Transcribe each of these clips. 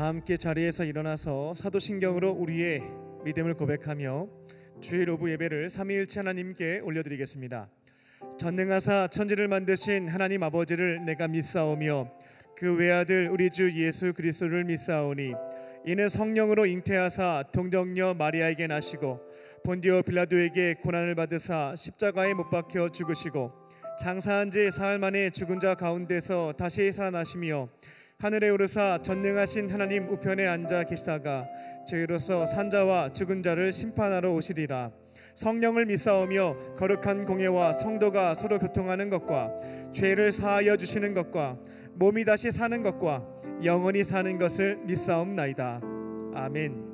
다 함께 자리에서 일어나서 사도신경으로 우리의 믿음을 고백하며 주일 오후 예배를 삼위일체 하나님께 올려드리겠습니다. 전능하사 천지를 만드신 하나님 아버지를 내가 믿사오며 그 외아들 우리 주 예수 그리스도를 믿사오니 이는 성령으로 잉태하사 동정녀 마리아에게 나시고 본디오 빌라도에게 고난을 받으사 십자가에 못 박혀 죽으시고 장사한 지 사흘 만에 죽은 자 가운데서 다시 살아나시며 하늘에 오르사 전능하신 하나님 우편에 앉아 계시다가 저희로서 산자와 죽은 자를 심판하러 오시리라. 성령을 믿사오며 거룩한 공예와 성도가 서로 교통하는 것과 죄를 사하여 주시는 것과 몸이 다시 사는 것과 영원히 사는 것을 믿사옵나이다. 아멘.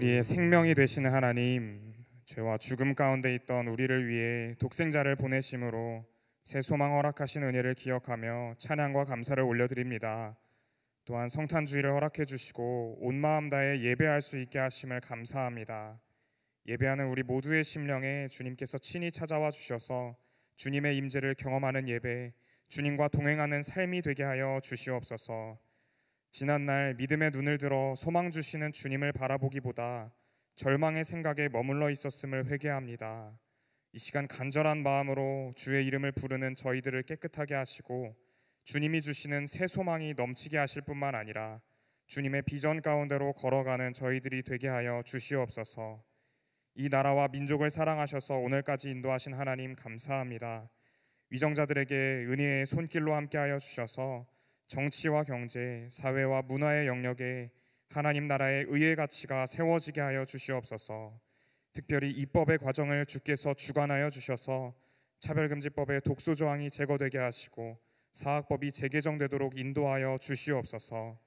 우리의 생명이 되시는 하나님, 죄와 죽음 가운데 있던 우리를 위해 독생자를 보내심으로 새 소망 허락하신 은혜를 기억하며 찬양과 감사를 올려드립니다. 또한 성탄주의를 허락해 주시고 온 마음 다해 예배할 수 있게 하심을 감사합니다. 예배하는 우리 모두의 심령에 주님께서 친히 찾아와 주셔서 주님의 임재를 경험하는 예배, 주님과 동행하는 삶이 되게 하여 주시옵소서. 지난날 믿음의 눈을 들어 소망 주시는 주님을 바라보기보다 절망의 생각에 머물러 있었음을 회개합니다. 이 시간 간절한 마음으로 주의 이름을 부르는 저희들을 깨끗하게 하시고 주님이 주시는 새 소망이 넘치게 하실 뿐만 아니라 주님의 비전 가운데로 걸어가는 저희들이 되게 하여 주시옵소서. 이 나라와 민족을 사랑하셔서 오늘까지 인도하신 하나님 감사합니다. 위정자들에게 은혜의 손길로 함께하여 주셔서 정치와 경제, 사회와 문화의 영역에 하나님 나라의 의의 가치가 세워지게 하여 주시옵소서. 특별히 입법의 과정을 주께서 주관하여 주셔서 차별금지법의 독소 조항이 제거되게 하시고 사학법이 재개정되도록 인도하여 주시옵소서.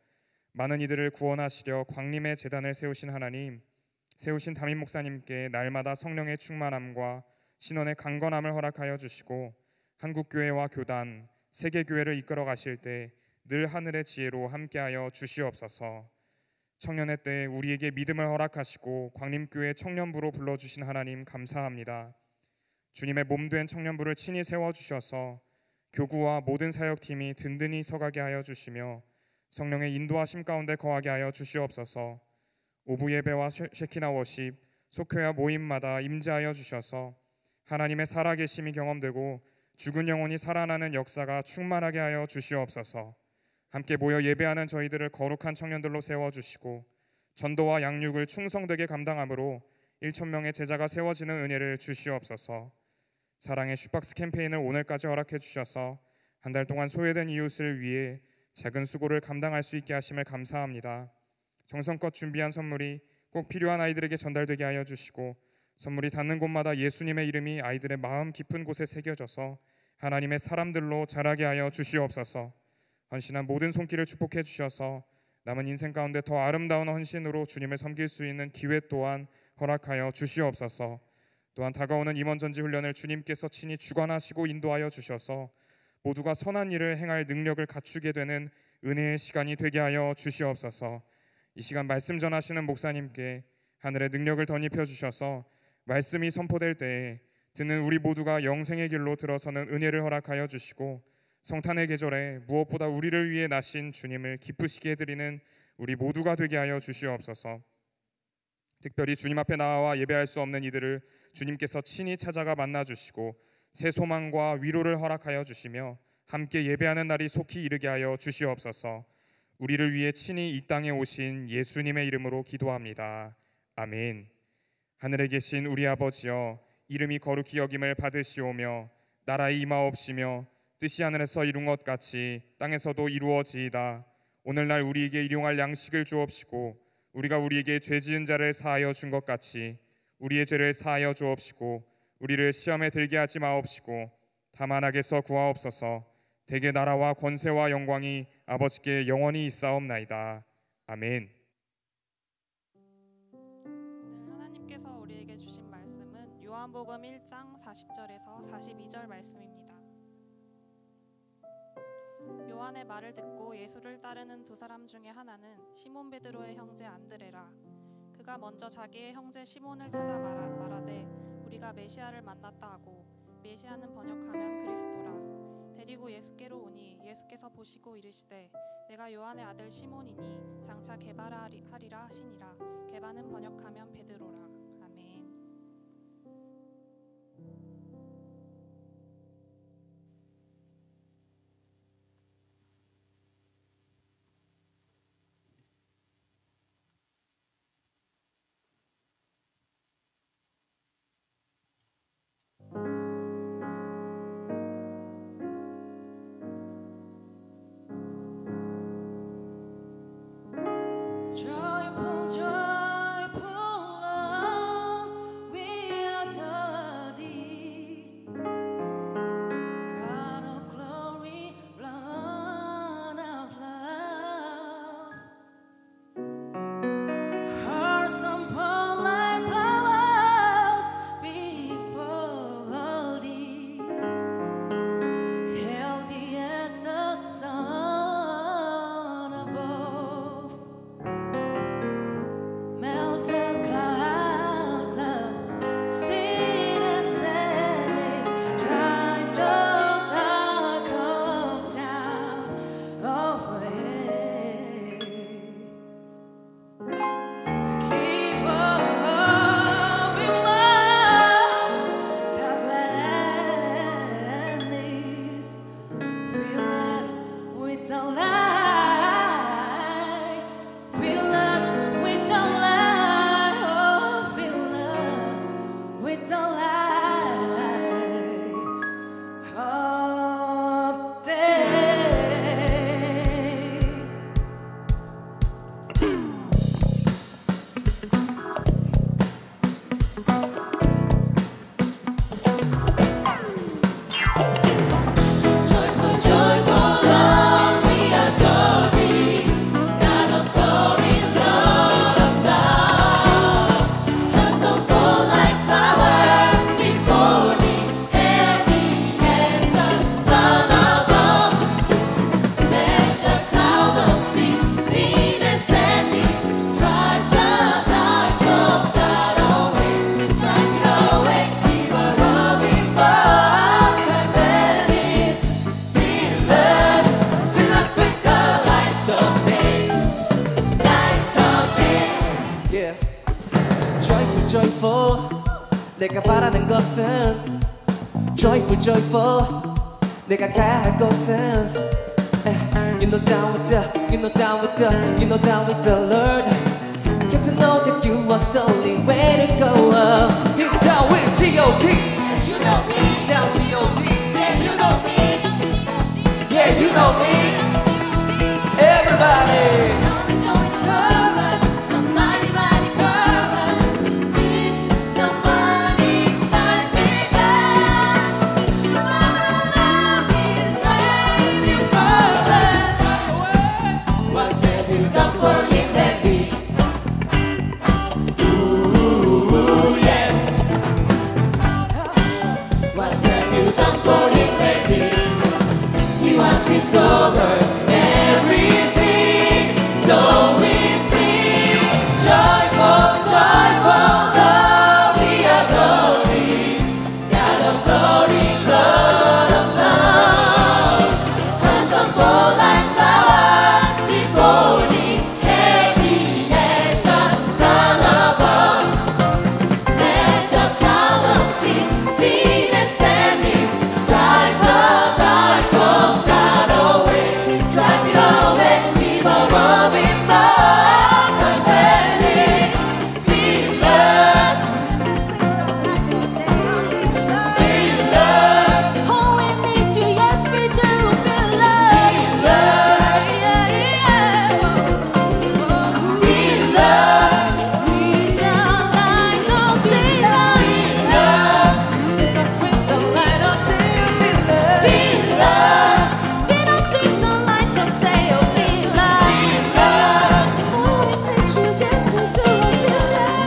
많은 이들을 구원하시려 광림의 제단을 세우신 하나님, 세우신 담임 목사님께 날마다 성령의 충만함과 신원의 강건함을 허락하여 주시고 한국교회와 교단, 세계교회를 이끌어 가실 때 늘 하늘의 지혜로 함께하여 주시옵소서. 청년의 때 우리에게 믿음을 허락하시고 광림교회 청년부로 불러주신 하나님 감사합니다. 주님의 몸된 청년부를 친히 세워주셔서 교구와 모든 사역팀이 든든히 서가게 하여 주시며 성령의 인도하심 가운데 거하게 하여 주시옵소서. 오부 예배와 쉐키나 워십, 속회와 모임마다 임재하여 주셔서 하나님의 살아계심이 경험되고 죽은 영혼이 살아나는 역사가 충만하게 하여 주시옵소서. 함께 모여 예배하는 저희들을 거룩한 청년들로 세워주시고 전도와 양육을 충성되게 감당함으로 1,000명의 제자가 세워지는 은혜를 주시옵소서. 사랑의 슈박스 캠페인을 오늘까지 허락해 주셔서 한 달 동안 소외된 이웃을 위해 작은 수고를 감당할 수 있게 하심을 감사합니다. 정성껏 준비한 선물이 꼭 필요한 아이들에게 전달되게 하여 주시고 선물이 닿는 곳마다 예수님의 이름이 아이들의 마음 깊은 곳에 새겨져서 하나님의 사람들로 자라게 하여 주시옵소서. 헌신한 모든 손길을 축복해 주셔서 남은 인생 가운데 더 아름다운 헌신으로 주님을 섬길 수 있는 기회 또한 허락하여 주시옵소서. 또한 다가오는 임원전지 훈련을 주님께서 친히 주관하시고 인도하여 주셔서 모두가 선한 일을 행할 능력을 갖추게 되는 은혜의 시간이 되게 하여 주시옵소서. 이 시간 말씀 전하시는 목사님께 하늘의 능력을 덧입혀 주셔서 말씀이 선포될 때에 듣는 우리 모두가 영생의 길로 들어서는 은혜를 허락하여 주시고 성탄의 계절에 무엇보다 우리를 위해 나신 주님을 기쁘시게 해드리는 우리 모두가 되게 하여 주시옵소서. 특별히 주님 앞에 나와 예배할 수 없는 이들을 주님께서 친히 찾아가 만나주시고 새 소망과 위로를 허락하여 주시며 함께 예배하는 날이 속히 이르게 하여 주시옵소서. 우리를 위해 친히 이 땅에 오신 예수님의 이름으로 기도합니다. 아멘. 하늘에 계신 우리 아버지여, 이름이 거룩히 여김을 받으시오며 나라의 임하옵시며 뜻이 하늘에서 이룬 것 같이 땅에서도 이루어지이다. 오늘날 우리에게 일용할 양식을 주옵시고 우리가 우리에게 죄 지은 자를 사하여 준 것 같이 우리의 죄를 사하여 주옵시고 우리를 시험에 들게 하지 마옵시고 다만 악에서 구하옵소서. 대개 나라와 권세와 영광이 아버지께 영원히 있사옵나이다. 아멘. 오늘 하나님께서 우리에게 주신 말씀은 요한복음 1장 40절에서 42절 말씀입니다. 요한의 말을 듣고 예수를 따르는 두 사람 중에 하나는 시몬 베드로의 형제 안드레라. 그가 먼저 자기의 형제 시몬을 찾아 말하되 우리가 메시아를 만났다 하고, 메시아는 번역하면 그리스도라. 데리고 예수께로 오니 예수께서 보시고 이르시되 내가 요한의 아들 시몬이니 장차 게바라 하리라 하시니라. 게바는 번역하면 베드로라. 아멘. Joyful, joyful Lord, we adore thee. Yeah. Joyful, joyful. 내가 바라는 것은 Joyful, joyful. 내가 가야 할 곳은 You know down with the, you know down with the, you know down with the Lord. I came to know that you was the only way to go. You down with G.O.D. You know me. Down G.O.D. Yeah, you know me. Yeah, you know me. Everybody. It's over everything, so we sing joyful, joyful, glory of glory, God of glory, Lord of love. Hands up fall like flowers before the heavy as the sun above. Let the colors see the sands, drive the dark of drive it away, people of it more than pennies. Feel love, feel love. Oh, we need you, yes we do. Feel love, Feel love, yeah, yeah. feel love, With the light of daylight, feel love, because with the light of day, feel love. feel love, We don't see the light of day, oh feel love. feel love, Oh, we need you, yes we do.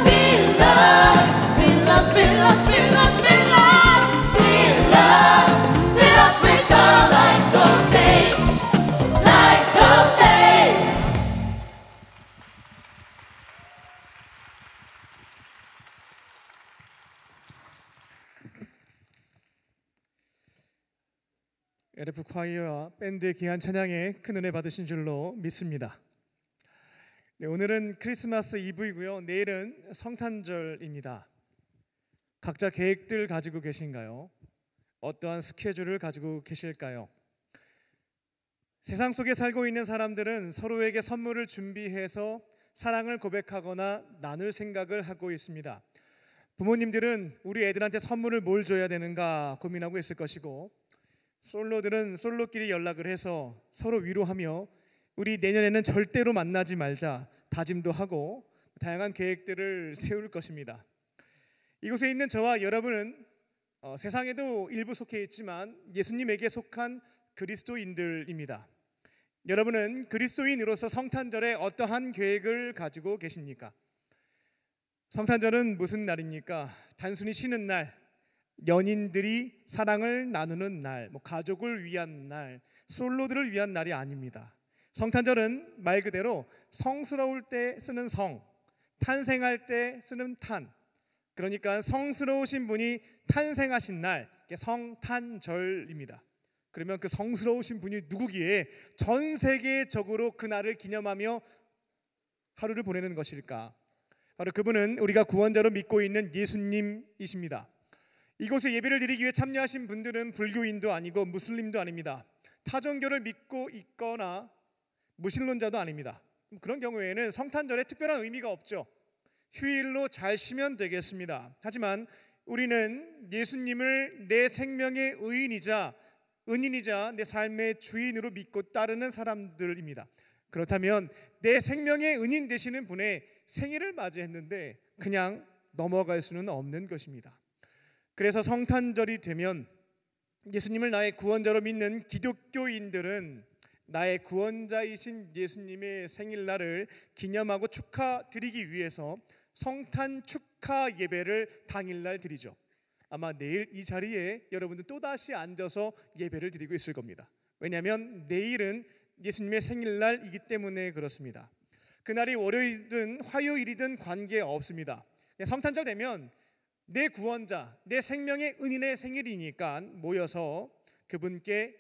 Feel love, feel love, feel love, feel love, feel love, feel love. feel love. Fill us with the light of day, light of day. LF 콰이어와 밴드의 귀한 찬양에 큰 은혜 받으신 줄로 믿습니다. 네, 오늘은 크리스마스 이브이고요. 내일은 성탄절입니다. 각자 계획들 가지고 계신가요? 어떠한 스케줄을 가지고 계실까요? 세상 속에 살고 있는 사람들은 서로에게 선물을 준비해서 사랑을 고백하거나 나눌 생각을 하고 있습니다. 부모님들은 우리 애들한테 선물을 뭘 줘야 되는가 고민하고 있을 것이고, 솔로들은 솔로끼리 연락을 해서 서로 위로하며 우리 내년에는 절대로 만나지 말자 다짐도 하고 다양한 계획들을 세울 것입니다. 이곳에 있는 저와 여러분은 세상에도 일부 속해 있지만 예수님에게 속한 그리스도인들입니다. 여러분은 그리스도인으로서 성탄절에 어떠한 계획을 가지고 계십니까? 성탄절은 무슨 날입니까? 단순히 쉬는 날, 연인들이 사랑을 나누는 날, 가족을 위한 날, 솔로들을 위한 날이 아닙니다. 성탄절은 말 그대로 성스러울 때 쓰는 성, 탄생할 때 쓰는 탄, 그러니까 성스러우신 분이 탄생하신 날, 성탄절입니다. 그러면 그 성스러우신 분이 누구기에 전 세계적으로 그 날을 기념하며 하루를 보내는 것일까? 바로 그분은 우리가 구원자로 믿고 있는 예수님이십니다. 이곳에 예배를 드리기 위해 참여하신 분들은 불교인도 아니고 무슬림도 아닙니다. 타종교를 믿고 있거나 무신론자도 아닙니다. 그런 경우에는 성탄절에 특별한 의미가 없죠. 휴일로 잘 쉬면 되겠습니다. 하지만 우리는 예수님을 내 생명의 은인이자 내 삶의 주인으로 믿고 따르는 사람들입니다. 그렇다면 내 생명의 은인 되시는 분의 생일을 맞이했는데 그냥 넘어갈 수는 없는 것입니다. 그래서 성탄절이 되면 예수님을 나의 구원자로 믿는 기독교인들은 나의 구원자이신 예수님의 생일날을 기념하고 축하드리기 위해서 성탄 축하 예배를 당일날 드리죠. 아마 내일 이 자리에 여러분들 또다시 앉아서 예배를 드리고 있을 겁니다. 왜냐하면 내일은 예수님의 생일날이기 때문에 그렇습니다. 그날이 월요일이든 화요일이든 관계없습니다. 성탄절 되면 내 구원자, 내 생명의 은인의 생일이니까 모여서 그분께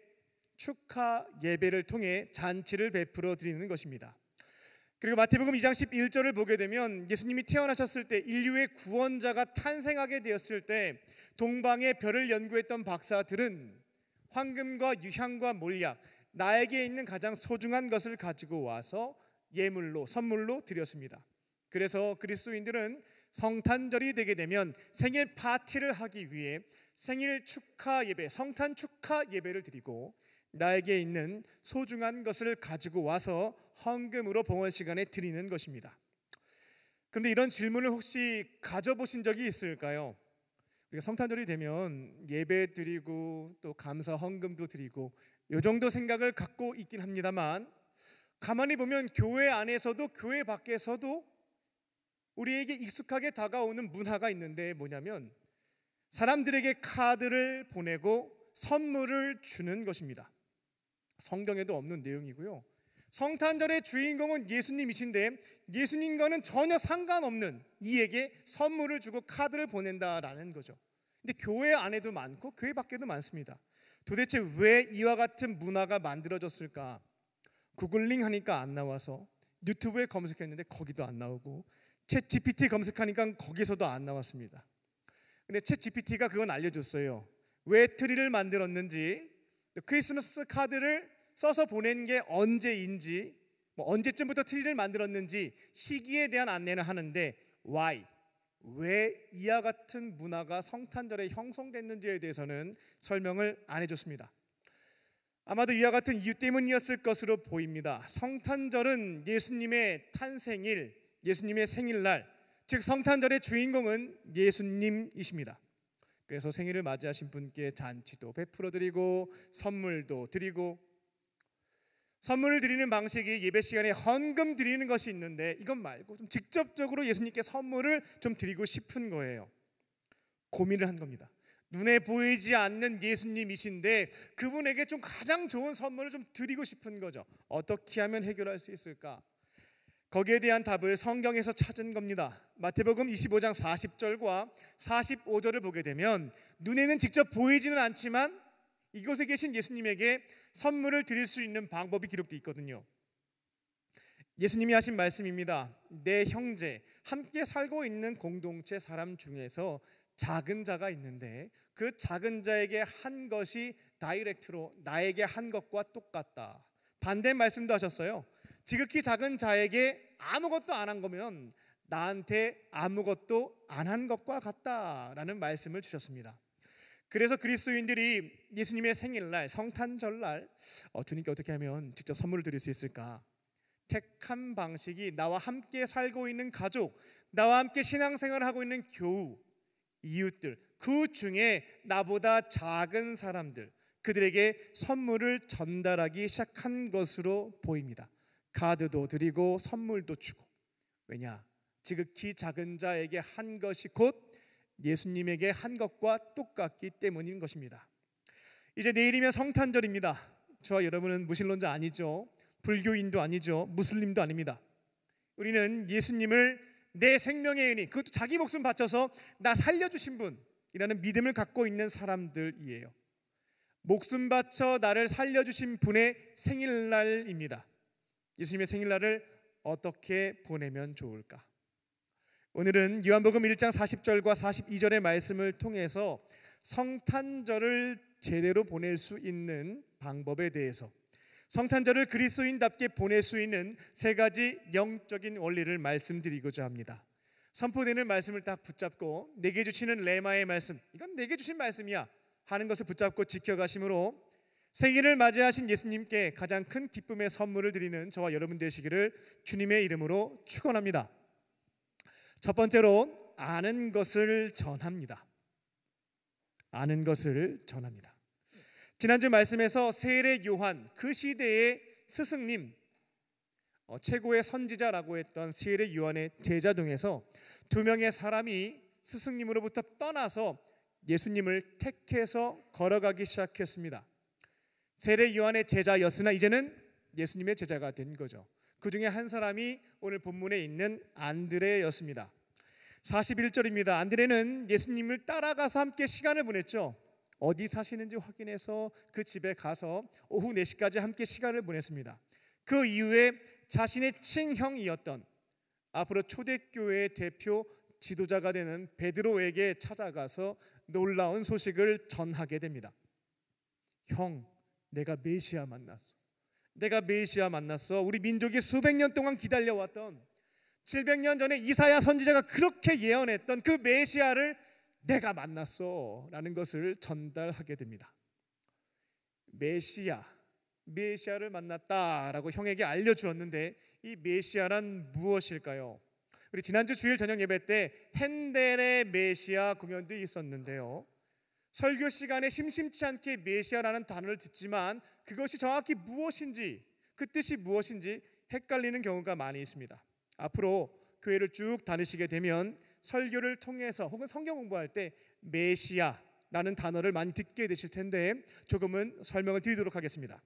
축하 예배를 통해 잔치를 베풀어 드리는 것입니다. 그리고 마태복음 2장 11절을 보게 되면 예수님이 태어나셨을 때, 인류의 구원자가 탄생하게 되었을 때 동방의 별을 연구했던 박사들은 황금과 유향과 몰약, 나에게 있는 가장 소중한 것을 가지고 와서 예물로, 선물로 드렸습니다. 그래서 그리스도인들은 성탄절이 되게 되면 생일 파티를 하기 위해 생일 축하 예배, 성탄 축하 예배를 드리고 나에게 있는 소중한 것을 가지고 와서 헌금으로 봉헌 시간에 드리는 것입니다. 그런데 이런 질문을 혹시 가져보신 적이 있을까요? 우리가 성탄절이 되면 예배 드리고 또 감사 헌금도 드리고 이 정도 생각을 갖고 있긴 합니다만, 가만히 보면 교회 안에서도 교회 밖에서도 우리에게 익숙하게 다가오는 문화가 있는데 뭐냐면 사람들에게 카드를 보내고 선물을 주는 것입니다. 성경에도 없는 내용이고요. 성탄절의 주인공은 예수님이신데 예수님과는 전혀 상관없는 이에게 선물을 주고 카드를 보낸다라는 거죠. 근데 교회 안에도 많고 교회 밖에도 많습니다. 도대체 왜 이와 같은 문화가 만들어졌을까? 구글링 하니까 안 나와서 유튜브에 검색했는데 거기도 안 나오고 챗 GPT 검색하니까 거기서도 안 나왔습니다. 근데 챗 GPT가 그건 알려줬어요. 왜 트리를 만들었는지, 크리스마스 카드를 써서 보낸 게 언제인지, 언제쯤부터 트리를 만들었는지 시기에 대한 안내는 하는데 why? 왜 이와 같은 문화가 성탄절에 형성됐는지에 대해서는 설명을 안 해줬습니다. 아마도 이와 같은 이유 때문이었을 것으로 보입니다. 성탄절은 예수님의 탄생일, 예수님의 생일날, 즉 성탄절의 주인공은 예수님이십니다. 그래서 생일을 맞이하신 분께 잔치도 베풀어 드리고 선물도 드리고, 선물을 드리는 방식이 예배 시간에 헌금 드리는 것이 있는데 이것 말고 좀 직접적으로 예수님께 선물을 좀 드리고 싶은 거예요. 고민을 한 겁니다. 눈에 보이지 않는 예수님이신데 그분에게 좀 가장 좋은 선물을 좀 드리고 싶은 거죠. 어떻게 하면 해결할 수 있을까? 거기에 대한 답을 성경에서 찾은 겁니다. 마태복음 25장 40절과 45절을 보게 되면 눈에는 직접 보이지는 않지만 이곳에 계신 예수님에게 선물을 드릴 수 있는 방법이 기록되어 있거든요. 예수님이 하신 말씀입니다. 내 형제, 함께 살고 있는 공동체 사람 중에서 작은 자가 있는데 그 작은 자에게 한 것이 다이렉트로 나에게 한 것과 똑같다. 반대 말씀도 하셨어요. 지극히 작은 자에게 아무것도 안 한 거면 나한테 아무것도 안 한 것과 같다라는 말씀을 주셨습니다. 그래서 그리스도인들이 예수님의 생일날, 성탄절날 주님께 어떻게 하면 직접 선물을 드릴 수 있을까? 택한 방식이 나와 함께 살고 있는 가족, 나와 함께 신앙생활을 하고 있는 교우, 이웃들, 그 중에 나보다 작은 사람들, 그들에게 선물을 전달하기 시작한 것으로 보입니다. 카드도 드리고 선물도 주고. 왜냐? 지극히 작은 자에게 한 것이 곧 예수님에게 한 것과 똑같기 때문인 것입니다. 이제 내일이면 성탄절입니다. 저와 여러분은 무신론자 아니죠. 불교인도 아니죠. 무슬림도 아닙니다. 우리는 예수님을 내 생명의 은인, 그것도 자기 목숨 바쳐서 나 살려주신 분이라는 믿음을 갖고 있는 사람들이에요. 목숨 바쳐 나를 살려주신 분의 생일날입니다. 예수님의 생일날을 어떻게 보내면 좋을까? 오늘은 요한복음 1장 40절과 42절의 말씀을 통해서 성탄절을 제대로 보낼 수 있는 방법에 대해서, 성탄절을 그리스도인답게 보낼 수 있는 세 가지 영적인 원리를 말씀드리고자 합니다. 선포되는 말씀을 딱 붙잡고 내게 주시는 레마의 말씀, 이건 내게 주신 말씀이야 하는 것을 붙잡고 지켜가심으로 생일을 맞이하신 예수님께 가장 큰 기쁨의 선물을 드리는 저와 여러분 되시기를 주님의 이름으로 축원합니다. 첫 번째로 아는 것을 전합니다. 아는 것을 전합니다. 지난주 말씀에서 세례 요한, 그 시대의 스승님, 최고의 선지자라고 했던 세례 요한의 제자 중에서 두 명의 사람이 스승님으로부터 떠나서 예수님을 택해서 걸어가기 시작했습니다. 세례 요한의 제자였으나 이제는 예수님의 제자가 된 거죠. 그 중에 한 사람이 오늘 본문에 있는 안드레였습니다. 41절입니다. 안드레는 예수님을 따라가서 함께 시간을 보냈죠. 어디 사시는지 확인해서 그 집에 가서 오후 4시까지 함께 시간을 보냈습니다. 그 이후에 자신의 친형이었던 앞으로 초대교회의 대표 지도자가 되는 베드로에게 찾아가서 놀라운 소식을 전하게 됩니다. 형, 내가 메시아 만났어. 내가 메시아 만났어. 우리 민족이 수백 년 동안 기다려왔던 700년 전에 이사야 선지자가 그렇게 예언했던 그 메시아를 내가 만났어 라는 것을 전달하게 됩니다. 메시아를 만났다라고 형에게 알려주었는데 이 메시아란 무엇일까요? 우리 지난주 주일 저녁 예배 때 핸델의 메시아 공연도 있었는데요, 설교 시간에 심심치 않게 메시아라는 단어를 듣지만 그것이 정확히 무엇인지, 그 뜻이 무엇인지 헷갈리는 경우가 많이 있습니다. 앞으로 교회를 쭉 다니시게 되면 설교를 통해서 혹은 성경 공부할 때 메시아라는 단어를 많이 듣게 되실 텐데 조금은 설명을 드리도록 하겠습니다.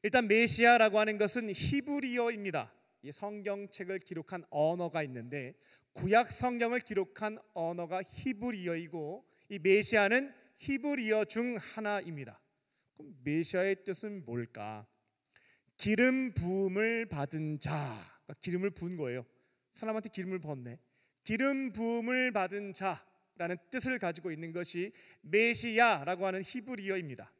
일단 메시아라고 하는 것은 히브리어입니다. 이 성경책을 기록한 언어가 있는데 구약 성경을 기록한 언어가 히브리어이고 이 메시아는 히브리어 중 하나입니다. 그럼 메시아의 뜻은 뭘까? 기름 부음을 받은 자, 그러니까 기름을 부은 거예요. 사람한테 기름을 부었네. 기름 부음을 받은 자라는 뜻을 가지고 있는 것이 메시아라고 하는 히브리어입니다.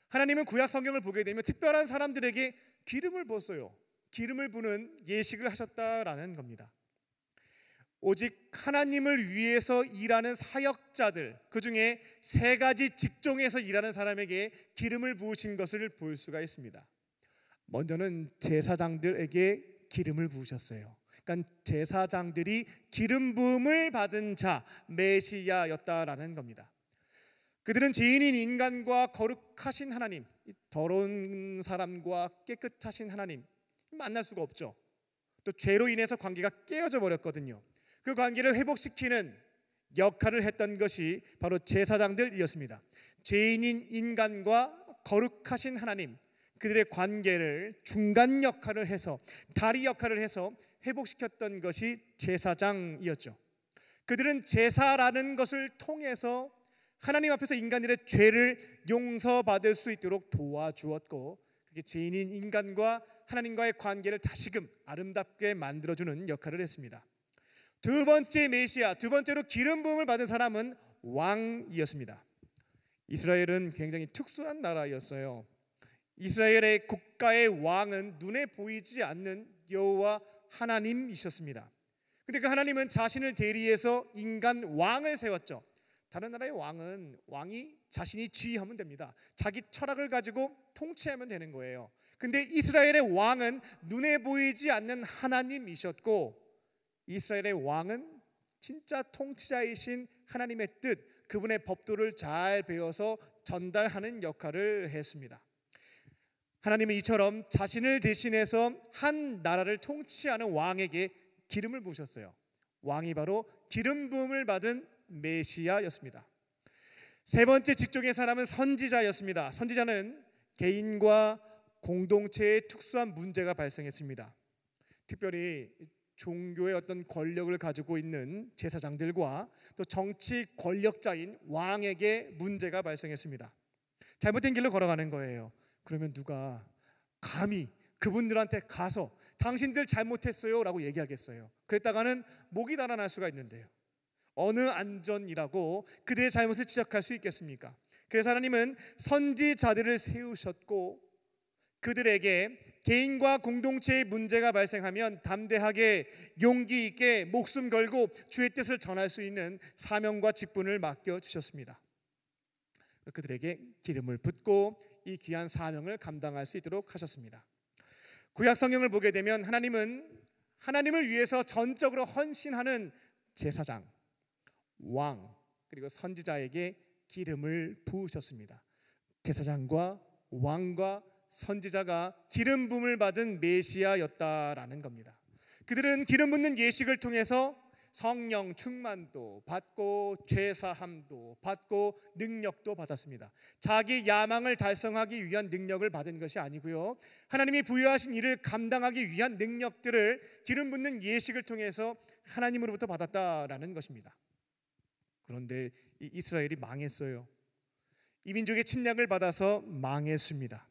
하나님은 구약 성경을 보게 되면 특별한 사람들에게 기름을 부었어요. 기름을 부는 예식을 하셨다라는 겁니다. 오직 하나님을 위해서 일하는 사역자들, 그 중에 3가지 직종에서 일하는 사람에게 기름을 부으신 것을 볼 수가 있습니다. 먼저는 제사장들에게 기름을 부으셨어요. 그러니까 제사장들이 기름 부음을 받은 자, 메시아였다라는 겁니다. 그들은 죄인인 인간과 거룩하신 하나님, 더러운 사람과 깨끗하신 하나님 만날 수가 없죠. 또 죄로 인해서 관계가 깨어져 버렸거든요. 그 관계를 회복시키는 역할을 했던 것이 바로 제사장들이었습니다. 죄인인 인간과 거룩하신 하나님, 그들의 관계를 중간 역할을 해서, 다리 역할을 해서 회복시켰던 것이 제사장이었죠. 그들은 제사라는 것을 통해서 하나님 앞에서 인간들의 죄를 용서받을 수 있도록 도와주었고, 그게 죄인인 인간과 하나님과의 관계를 다시금 아름답게 만들어주는 역할을 했습니다. 두 번째 메시아, 두 번째로 기름 부음을 받은 사람은 왕이었습니다. 이스라엘은 굉장히 특수한 나라였어요. 이스라엘의 국가의 왕은 눈에 보이지 않는 여호와 하나님이셨습니다. 근데 그 하나님은 자신을 대리해서 인간 왕을 세웠죠. 다른 나라의 왕이 자신이 지휘하면 됩니다. 자기 철학을 가지고 통치하면 되는 거예요. 근데 이스라엘의 왕은 눈에 보이지 않는 하나님이셨고, 이스라엘의 왕은 진짜 통치자이신 하나님의 뜻, 그분의 법도를 잘 배워서 전달하는 역할을 했습니다. 하나님은 이처럼 자신을 대신해서 한 나라를 통치하는 왕에게 기름을 부으셨어요. 왕이 바로 기름 부음을 받은 메시아였습니다. 세 번째 직종의 사람은 선지자였습니다. 선지자는 개인과 공동체에 특수한 문제가 발생했습니다. 특별히 종교의 어떤 권력을 가지고 있는 제사장들과 또 정치 권력자인 왕에게 문제가 발생했습니다. 잘못된 길로 걸어가는 거예요. 그러면 누가 감히 그분들한테 가서 당신들 잘못했어요 라고 얘기하겠어요? 그랬다가는 목이 달아날 수가 있는데요, 어느 안전이라고 그들의 잘못을 지적할 수 있겠습니까? 그래서 하나님은 선지자들을 세우셨고, 그들에게 개인과 공동체의 문제가 발생하면 담대하게 용기 있게 목숨 걸고 주의 뜻을 전할 수 있는 사명과 직분을 맡겨주셨습니다. 그들에게 기름을 붓고 이 귀한 사명을 감당할 수 있도록 하셨습니다. 구약 성경을 보게 되면 하나님은 하나님을 위해서 전적으로 헌신하는 제사장, 왕, 그리고 선지자에게 기름을 부으셨습니다. 제사장과 왕과 선지자가 기름 부음을 받은 메시아였다라는 겁니다. 그들은 기름 붓는 예식을 통해서 성령 충만도 받고 죄사함도 받고 능력도 받았습니다. 자기 야망을 달성하기 위한 능력을 받은 것이 아니고요, 하나님이 부여하신 일을 감당하기 위한 능력들을 기름 붓는 예식을 통해서 하나님으로부터 받았다라는 것입니다. 그런데 이스라엘이 망했어요. 이 민족의 침략을 받아서 망했습니다.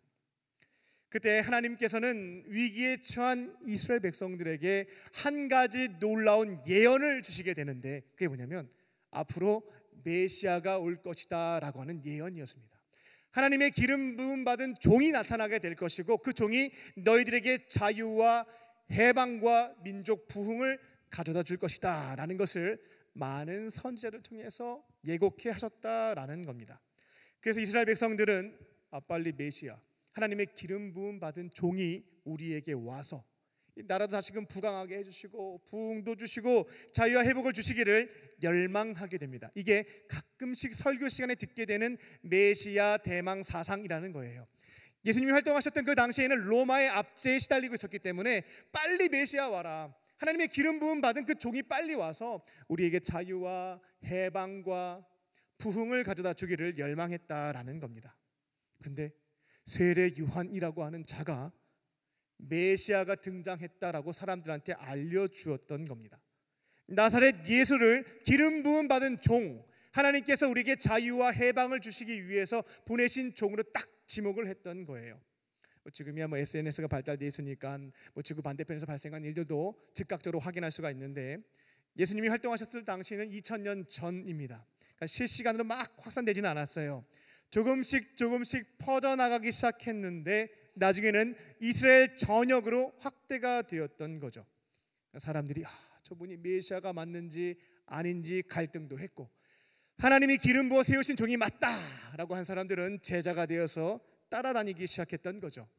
그때 하나님께서는 위기에 처한 이스라엘 백성들에게 한 가지 놀라운 예언을 주시게 되는데, 그게 뭐냐면 앞으로 메시아가 올 것이다 라고 하는 예언이었습니다. 하나님의 기름 부음 받은 종이 나타나게 될 것이고, 그 종이 너희들에게 자유와 해방과 민족 부흥을 가져다 줄 것이다 라는 것을 많은 선지자를 통해서 예고케 하셨다라는 겁니다. 그래서 이스라엘 백성들은 빨리 메시아, 하나님의 기름 부음 받은 종이 우리에게 와서 이 나라도 다시금 부강하게 해주시고 부흥도 주시고 자유와 회복을 주시기를 열망하게 됩니다. 이게 가끔씩 설교 시간에 듣게 되는 메시아 대망 사상이라는 거예요. 예수님이 활동하셨던 그 당시에는 로마의 압제에 시달리고 있었기 때문에 빨리 메시아 와라, 하나님의 기름 부음 받은 그 종이 빨리 와서 우리에게 자유와 해방과 부흥을 가져다 주기를 열망했다라는 겁니다. 근데 세례 요한이라고 하는 자가 메시아가 등장했다라고 사람들한테 알려주었던 겁니다. 나사렛 예수를 기름 부음 받은 종, 하나님께서 우리에게 자유와 해방을 주시기 위해서 보내신 종으로 딱 지목을 했던 거예요. 지금이야 SNS가 발달되어 있으니까 지구 반대편에서 발생한 일들도 즉각적으로 확인할 수가 있는데, 예수님이 활동하셨을 당시는 2000년 전입니다. 그러니까 실시간으로 막 확산되지는 않았어요. 조금씩 퍼져나가기 시작했는데 나중에는 이스라엘 전역으로 확대가 되었던 거죠. 사람들이 저분이 메시아가 맞는지 아닌지 갈등도 했고, 하나님이 기름 부어 세우신 종이 맞다라고 한 사람들은 제자가 되어서 따라다니기 시작했던 거죠.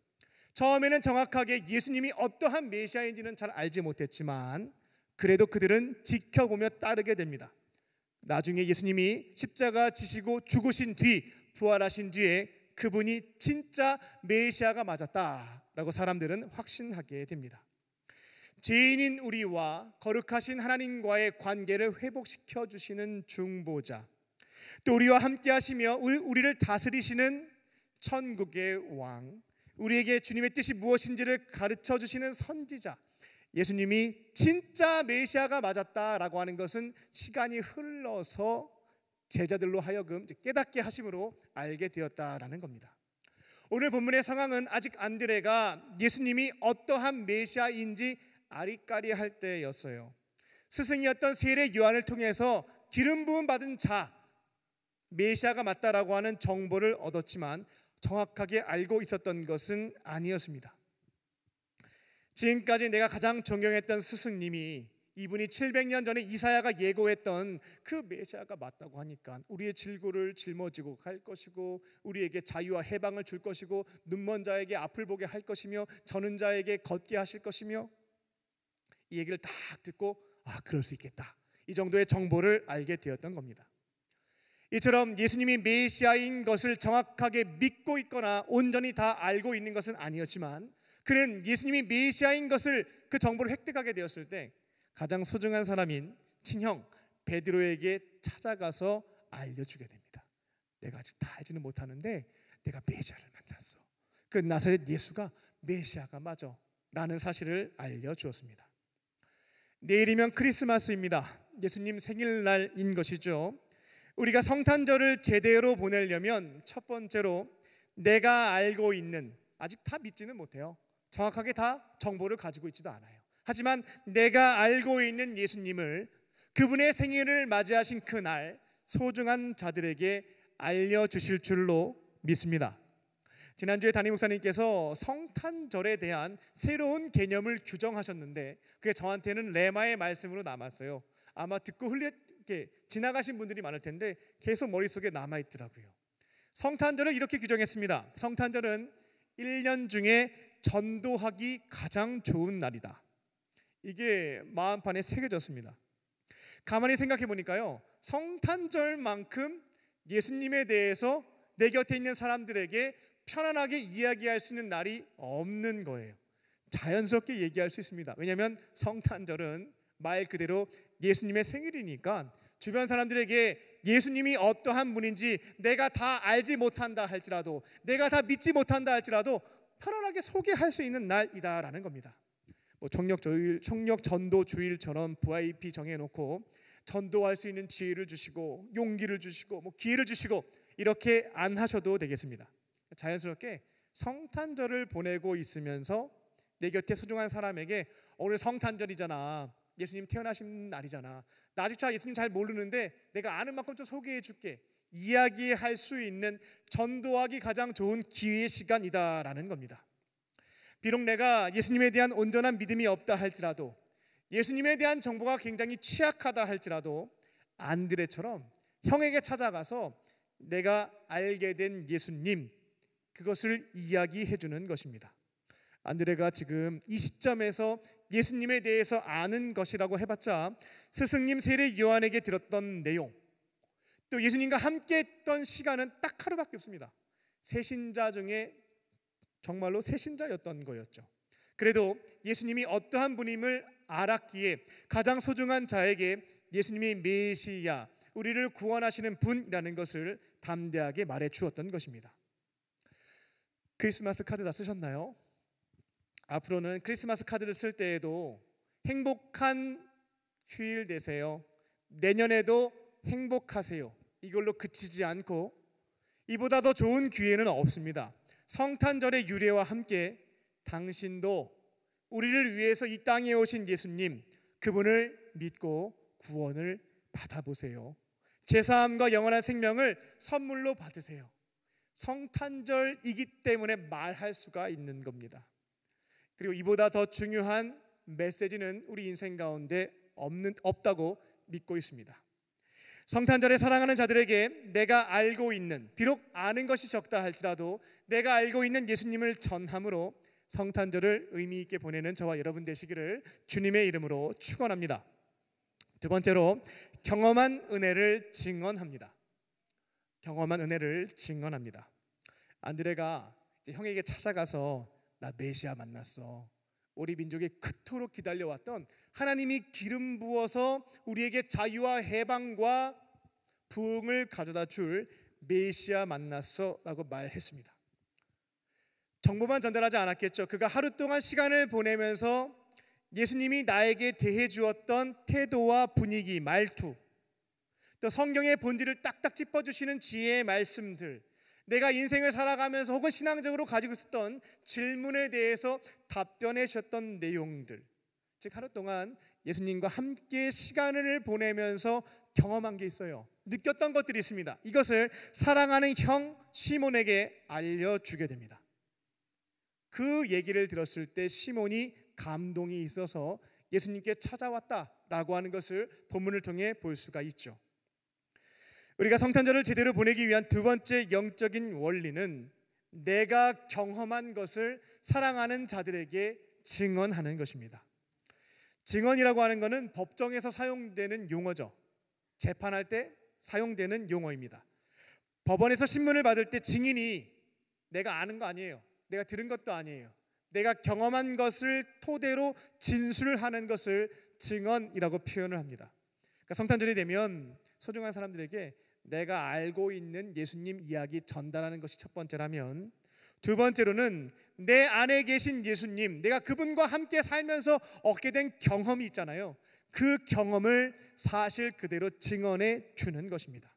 처음에는 정확하게 예수님이 어떠한 메시아인지는 잘 알지 못했지만 그래도 그들은 지켜보며 따르게 됩니다. 나중에 예수님이 십자가 지시고 죽으신 뒤, 부활하신 뒤에 그분이 진짜 메시아가 맞았다라고 사람들은 확신하게 됩니다. 죄인인 우리와 거룩하신 하나님과의 관계를 회복시켜 주시는 중보자, 또 우리와 함께 하시며 우리를 다스리시는 천국의 왕, 우리에게 주님의 뜻이 무엇인지를 가르쳐 주시는 선지자, 예수님이 진짜 메시아가 맞았다라고 하는 것은 시간이 흘러서 제자들로 하여금 깨닫게 하심으로 알게 되었다라는 겁니다. 오늘 본문의 상황은 아직 안드레가 예수님이 어떠한 메시아인지 아리까리할 때였어요. 스승이었던 세례 요한을 통해서 기름 부음 받은 자, 메시아가 맞다라고 하는 정보를 얻었지만 정확하게 알고 있었던 것은 아니었습니다. 지금까지 내가 가장 존경했던 스승님이 이분이 700년 전에 이사야가 예고했던 그 메시아가 맞다고 하니까 우리의 질고를 짊어지고 갈 것이고 우리에게 자유와 해방을 줄 것이고 눈먼 자에게 앞을 보게 할 것이며 저는 자에게 걷게 하실 것이며, 이 얘기를 딱 듣고 그럴 수 있겠다, 이 정도의 정보를 알게 되었던 겁니다. 이처럼 예수님이 메시아인 것을 정확하게 믿고 있거나 온전히 다 알고 있는 것은 아니었지만 그는 예수님이 메시아인 것을 그 정보를 획득하게 되었을 때 가장 소중한 사람인 친형 베드로에게 찾아가서 알려주게 됩니다. 내가 아직 다 알지는 못하는데 내가 메시아를 만났어. 그 나사렛 예수가 메시아가 맞아 라는 사실을 알려주었습니다. 내일이면 크리스마스입니다. 예수님 생일날인 것이죠. 우리가 성탄절을 제대로 보내려면 첫 번째로 내가 알고 있는, 아직 다 믿지는 못해요. 정확하게 다 정보를 가지고 있지도 않아요. 하지만 내가 알고 있는 예수님을, 그분의 생일을 맞이하신 그날 소중한 자들에게 알려주실 줄로 믿습니다. 지난주에 담임 목사님께서 성탄절에 대한 새로운 개념을 규정하셨는데 그게 저한테는 레마의 말씀으로 남았어요. 아마 듣고 이렇게 지나가신 분들이 많을 텐데 계속 머릿속에 남아있더라고요. 성탄절을 이렇게 규정했습니다. 성탄절은 1년 중에 전도하기 가장 좋은 날이다. 이게 마음판에 새겨졌습니다. 가만히 생각해 보니까요, 성탄절만큼 예수님에 대해서 내 곁에 있는 사람들에게 편안하게 이야기할 수 있는 날이 없는 거예요. 자연스럽게 얘기할 수 있습니다. 왜냐하면 성탄절은 말 그대로 예수님의 생일이니까 주변 사람들에게 예수님이 어떠한 분인지 내가 다 알지 못한다 할지라도, 내가 다 믿지 못한다 할지라도 편안하게 소개할 수 있는 날이다라는 겁니다. 청력 전도 주일처럼 VIP 정해놓고 전도할 수 있는 지혜를 주시고 용기를 주시고 기회를 주시고 이렇게 안 하셔도 되겠습니다. 자연스럽게 성탄절을 보내고 있으면서 내 곁에 소중한 사람에게 오늘 성탄절이잖아, 예수님 태어나신 날이잖아, 나 아직 예수님 잘 모르는데 내가 아는 만큼 좀 소개해 줄게, 이야기할 수 있는, 전도하기 가장 좋은 기회의 시간이다라는 겁니다. 비록 내가 예수님에 대한 온전한 믿음이 없다 할지라도, 예수님에 대한 정보가 굉장히 취약하다 할지라도 안드레처럼 형에게 찾아가서 내가 알게 된 예수님, 그것을 이야기해 주는 것입니다. 안드레가 지금 이 시점에서 예수님에 대해서 아는 것이라고 해봤자 스승님 세례 요한에게 들었던 내용, 또 예수님과 함께 했던 시간은 딱 하루밖에 없습니다. 새신자 중에 정말로 새신자였던 거였죠. 그래도 예수님이 어떠한 분임을 알았기에 가장 소중한 자에게 예수님이 메시아, 우리를 구원하시는 분이라는 것을 담대하게 말해 주었던 것입니다. 크리스마스 카드 다 쓰셨나요? 앞으로는 크리스마스 카드를 쓸 때에도 행복한 휴일 되세요, 내년에도 행복하세요, 이걸로 그치지 않고 이보다 더 좋은 기회는 없습니다. 성탄절의 유래와 함께 당신도 우리를 위해서 이 땅에 오신 예수님, 그분을 믿고 구원을 받아보세요. 죄사함과 영원한 생명을 선물로 받으세요. 성탄절이기 때문에 말할 수가 있는 겁니다. 그리고 이보다 더 중요한 메시지는 우리 인생 가운데 없다고 믿고 있습니다. 성탄절에 사랑하는 자들에게 내가 알고 있는, 비록 아는 것이 적다 할지라도 내가 알고 있는 예수님을 전함으로 성탄절을 의미 있게 보내는 저와 여러분 되시기를 주님의 이름으로 축원합니다. 두 번째로, 경험한 은혜를 증언합니다. 경험한 은혜를 증언합니다. 안드레가 형에게 찾아가서 나 메시아 만났어, 우리 민족이 그토록 기다려왔던 하나님이 기름 부어서 우리에게 자유와 해방과 부흥을 가져다 줄 메시아 만났어 라고 말했습니다. 정보만 전달하지 않았겠죠. 그가 하루 동안 시간을 보내면서 예수님이 나에게 대해 주었던 태도와 분위기, 말투, 또 성경의 본질을 딱딱 짚어주시는 지혜의 말씀들, 내가 인생을 살아가면서 혹은 신앙적으로 가지고 있었던 질문에 대해서 답변해 주셨던 내용들, 즉 하루 동안 예수님과 함께 시간을 보내면서 경험한 게 있어요. 느꼈던 것들이 있습니다. 이것을 사랑하는 형 시몬에게 알려주게 됩니다. 그 얘기를 들었을 때 시몬이 감동이 있어서 예수님께 찾아왔다라고 하는 것을 본문을 통해 볼 수가 있죠. 우리가 성탄절을 제대로 보내기 위한 두 번째 영적인 원리는 내가 경험한 것을 사랑하는 자들에게 증언하는 것입니다. 증언이라고 하는 것은 법정에서 사용되는 용어죠. 재판할 때 사용되는 용어입니다. 법원에서 신문을 받을 때 증인이 내가 아는 거 아니에요, 내가 들은 것도 아니에요, 내가 경험한 것을 토대로 진술하는 것을 증언이라고 표현을 합니다. 그러니까 성탄절이 되면 소중한 사람들에게 내가 알고 있는 예수님 이야기 전달하는 것이 첫 번째라면, 두 번째로는 내 안에 계신 예수님, 내가 그분과 함께 살면서 얻게 된 경험이 있잖아요. 그 경험을 사실 그대로 증언해 주는 것입니다.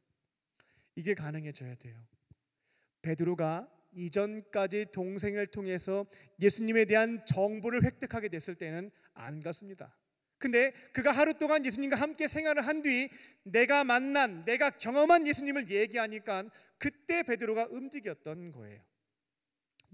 이게 가능해져야 돼요. 베드로가 이전까지 동생을 통해서 예수님에 대한 정보를 획득하게 됐을 때는 안 갔습니다. 근데 그가 하루 동안 예수님과 함께 생활을 한 뒤 내가 만난, 내가 경험한 예수님을 얘기하니까 그때 베드로가 움직였던 거예요.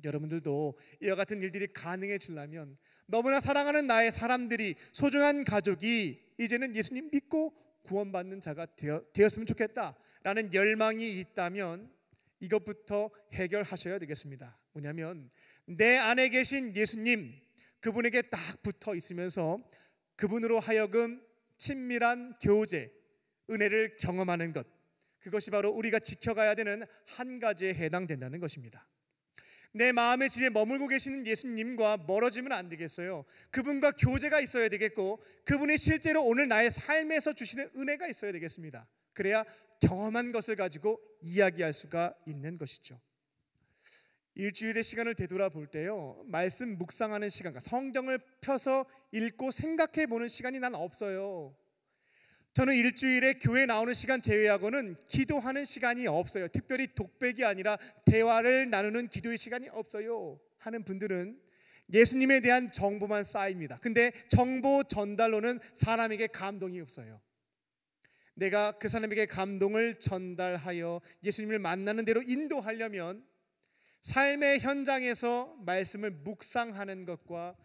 여러분들도 이와 같은 일들이 가능해지려면 너무나 사랑하는 나의 사람들이, 소중한 가족이 이제는 예수님 믿고 구원받는 자가 되었으면 좋겠다라는 열망이 있다면 이것부터 해결하셔야 되겠습니다. 뭐냐면 내 안에 계신 예수님, 그분에게 딱 붙어 있으면서 그분으로 하여금 친밀한 교제, 은혜를 경험하는 것, 그것이 바로 우리가 지켜가야 되는 한 가지에 해당된다는 것입니다. 내 마음의 집에 머물고 계시는 예수님과 멀어지면 안 되겠어요. 그분과 교제가 있어야 되겠고, 그분이 실제로 오늘 나의 삶에서 주시는 은혜가 있어야 되겠습니다. 그래야 경험한 것을 가지고 이야기할 수가 있는 것이죠. 일주일의 시간을 되돌아볼 때요, 말씀 묵상하는 시간, 성경을 펴서 읽고 생각해 보는 시간이 난 없어요. 저는 일주일에 교회 나오는 시간 제외하고는 기도하는 시간이 없어요. 특별히 독백이 아니라 대화를 나누는 기도의 시간이 없어요 하는 분들은 예수님에 대한 정보만 쌓입니다. 근데 정보 전달로는 사람에게 감동이 없어요. 내가 그 사람에게 감동을 전달하여 예수님을 만나는 대로 인도하려면 삶의 현장에서 말씀을 묵상하는 것과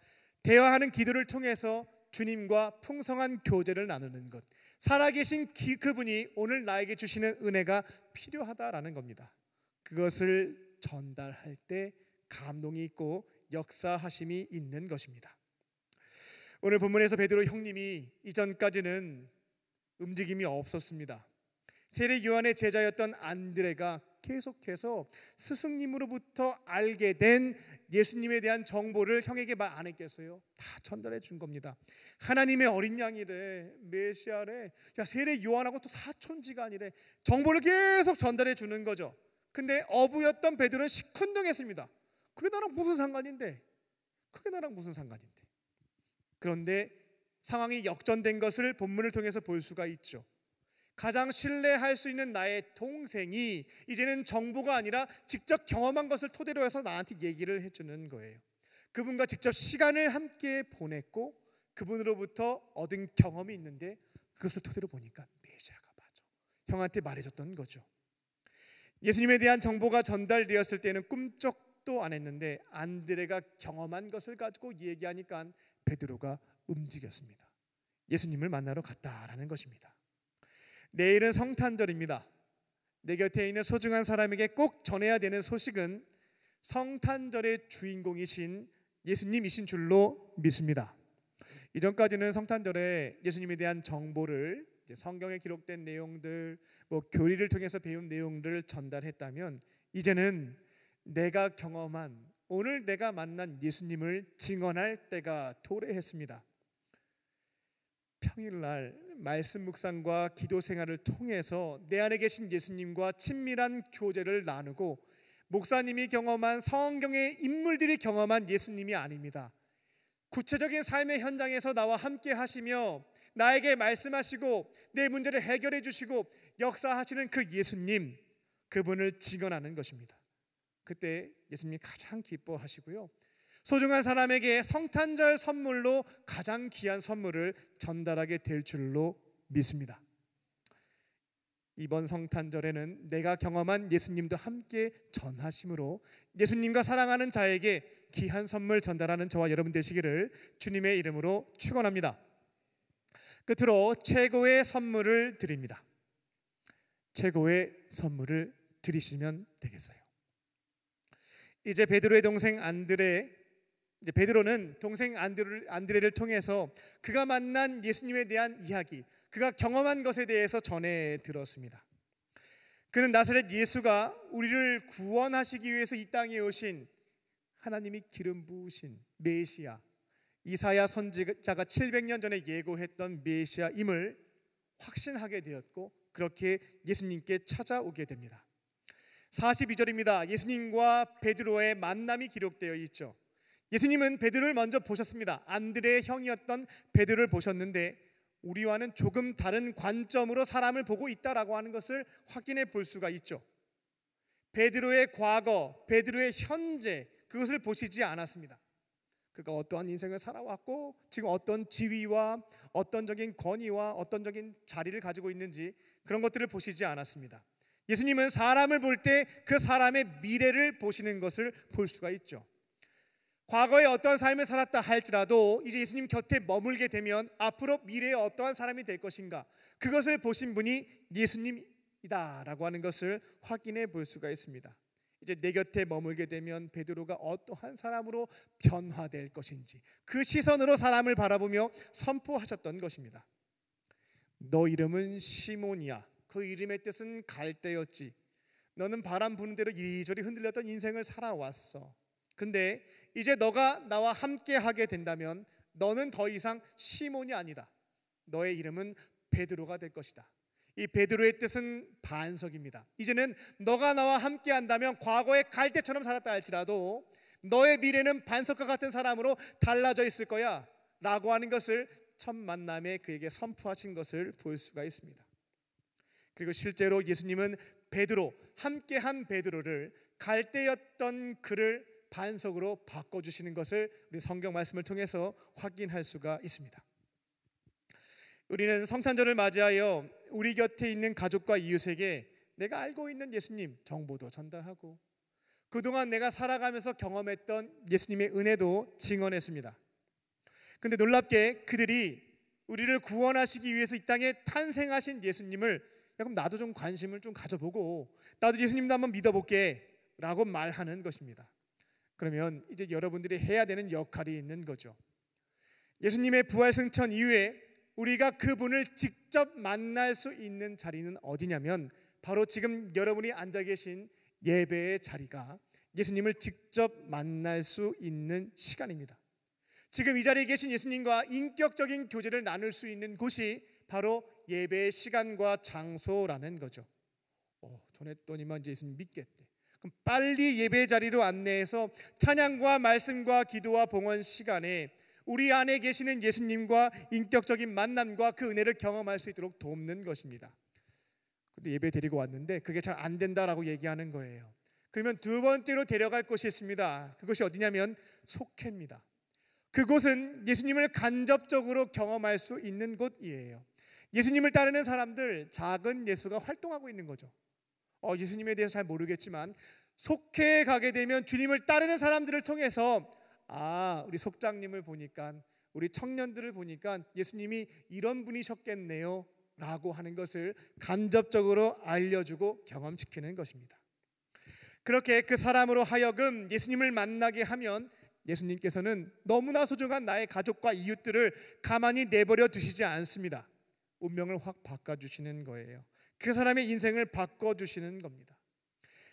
대화하는 기도를 통해서 주님과 풍성한 교제를 나누는 것, 살아계신 그분이 오늘 나에게 주시는 은혜가 필요하다라는 겁니다. 그것을 전달할 때 감동이 있고 역사하심이 있는 것입니다. 오늘 본문에서 베드로 형님이 이전까지는 움직임이 없었습니다. 세례 요한의 제자였던 안드레가 계속해서 스승님으로부터 알게 된 예수님에 대한 정보를 형에게 말 안 했겠어요? 다 전달해 준 겁니다. 하나님의 어린 양이래, 메시아래, 야 세례 요한하고 또 사촌지간이래, 정보를 계속 전달해 주는 거죠. 근데 어부였던 베드로는 시큰둥했습니다. 그게 나랑 무슨 상관인데? 그게 나랑 무슨 상관인데? 그런데 상황이 역전된 것을 본문을 통해서 볼 수가 있죠. 가장 신뢰할 수 있는 나의 동생이 이제는 정보가 아니라 직접 경험한 것을 토대로 해서 나한테 얘기를 해주는 거예요. 그분과 직접 시간을 함께 보냈고 그분으로부터 얻은 경험이 있는데 그것을 토대로 보니까 메시아가 맞아. 형한테 말해줬던 거죠. 예수님에 대한 정보가 전달되었을 때는 꿈쩍도 안 했는데 안드레가 경험한 것을 가지고 얘기하니까 베드로가 움직였습니다. 예수님을 만나러 갔다라는 것입니다. 내일은 성탄절입니다. 내 곁에 있는 소중한 사람에게 꼭 전해야 되는 소식은 성탄절의 주인공이신 예수님이신 줄로 믿습니다. 이전까지는 성탄절에 예수님에 대한 정보를 성경에 기록된 내용들, 교리를 통해서 배운 내용들을 전달했다면 이제는 내가 경험한 오늘 내가 만난 예수님을 증언할 때가 도래했습니다. 평일날 말씀 묵상과 기도 생활을 통해서 내 안에 계신 예수님과 친밀한 교제를 나누고 목사님이 경험한 성경의 인물들이 경험한 예수님이 아닙니다. 구체적인 삶의 현장에서 나와 함께 하시며 나에게 말씀하시고 내 문제를 해결해 주시고 역사하시는 그 예수님, 그분을 증언하는 것입니다. 그때 예수님이 가장 기뻐하시고요, 소중한 사람에게 성탄절 선물로 가장 귀한 선물을 전달하게 될 줄로 믿습니다. 이번 성탄절에는 내가 경험한 예수님도 함께 전하심으로 예수님과 사랑하는 자에게 귀한 선물 전달하는 저와 여러분 되시기를 주님의 이름으로 축원합니다. 끝으로 최고의 선물을 드립니다. 최고의 선물을 드리시면 되겠어요. 이제 베드로의 동생 베드로는 동생 안드레를 통해서 그가 만난 예수님에 대한 이야기, 그가 경험한 것에 대해서 전해 들었습니다. 그는 나사렛 예수가 우리를 구원하시기 위해서 이 땅에 오신 하나님이 기름 부으신 메시아, 이사야 선지자가 700년 전에 예고했던 메시아임을 확신하게 되었고 그렇게 예수님께 찾아오게 됩니다. 42절입니다. 예수님과 베드로의 만남이 기록되어 있죠. 예수님은 베드로를 먼저 보셨습니다. 안드레의 형이었던 베드로를 보셨는데 우리와는 조금 다른 관점으로 사람을 보고 있다라고 하는 것을 확인해 볼 수가 있죠. 베드로의 과거, 베드로의 현재, 그것을 보시지 않았습니다. 그가 어떠한 인생을 살아왔고 지금 어떤 지위와 어떤적인 권위와 어떤적인 자리를 가지고 있는지 그런 것들을 보시지 않았습니다. 예수님은 사람을 볼 때 그 사람의 미래를 보시는 것을 볼 수가 있죠. 과거에 어떠한 삶을 살았다 할지라도 이제 예수님 곁에 머물게 되면 앞으로 미래에 어떠한 사람이 될 것인가, 그것을 보신 분이 예수님이다라고 하는 것을 확인해 볼 수가 있습니다. 이제 내 곁에 머물게 되면 베드로가 어떠한 사람으로 변화될 것인지 그 시선으로 사람을 바라보며 선포하셨던 것입니다. 너 이름은 시몬이야. 그 이름의 뜻은 갈대였지. 너는 바람 부는 대로 이리저리 흔들렸던 인생을 살아왔어. 근데 이제 너가 나와 함께 하게 된다면 너는 더 이상 시몬이 아니다. 너의 이름은 베드로가 될 것이다. 이 베드로의 뜻은 반석입니다. 이제는 너가 나와 함께 한다면 과거에 갈대처럼 살았다 할지라도 너의 미래는 반석과 같은 사람으로 달라져 있을 거야 라고 하는 것을 첫 만남에 그에게 선포하신 것을 볼 수가 있습니다. 그리고 실제로 예수님은 베드로, 함께한 베드로를 갈대였던 그를 반석으로 바꿔주시는 것을 우리 성경 말씀을 통해서 확인할 수가 있습니다. 우리는 성탄절을 맞이하여 우리 곁에 있는 가족과 이웃에게 내가 알고 있는 예수님 정보도 전달하고 그동안 내가 살아가면서 경험했던 예수님의 은혜도 증언했습니다. 그런데 놀랍게 그들이 우리를 구원하시기 위해서 이 땅에 탄생하신 예수님을 그럼 나도 좀 관심을 좀 가져보고 나도 예수님도 한번 믿어볼게 라고 말하는 것입니다. 그러면 이제 여러분들이 해야 되는 역할이 있는 거죠. 예수님의 부활 승천 이후에 우리가 그분을 직접 만날 수 있는 자리는 어디냐면 바로 지금 여러분이 앉아 계신 예배의 자리가 예수님을 직접 만날 수 있는 시간입니다. 지금 이 자리에 계신 예수님과 인격적인 교제를 나눌 수 있는 곳이 바로 예배의 시간과 장소라는 거죠. 전했더니만 이제 예수님 믿겠대. 그럼 빨리 예배 자리로 안내해서 찬양과 말씀과 기도와 봉헌 시간에 우리 안에 계시는 예수님과 인격적인 만남과 그 은혜를 경험할 수 있도록 돕는 것입니다. 근데 예배 데리고 왔는데 그게 잘 안 된다라고 얘기하는 거예요. 그러면 두 번째로 데려갈 곳이 있습니다. 그것이 어디냐면 속회입니다. 그곳은 예수님을 간접적으로 경험할 수 있는 곳이에요. 예수님을 따르는 사람들, 작은 예수가 활동하고 있는 거죠. 예수님에 대해서 잘 모르겠지만 속회에 가게 되면 주님을 따르는 사람들을 통해서 우리 속장님을 보니까 우리 청년들을 보니까 예수님이 이런 분이셨겠네요 라고 하는 것을 간접적으로 알려주고 경험시키는 것입니다. 그렇게 그 사람으로 하여금 예수님을 만나게 하면 예수님께서는 너무나 소중한 나의 가족과 이웃들을 가만히 내버려 두시지 않습니다. 운명을 확 바꿔주시는 거예요. 그 사람의 인생을 바꿔주시는 겁니다.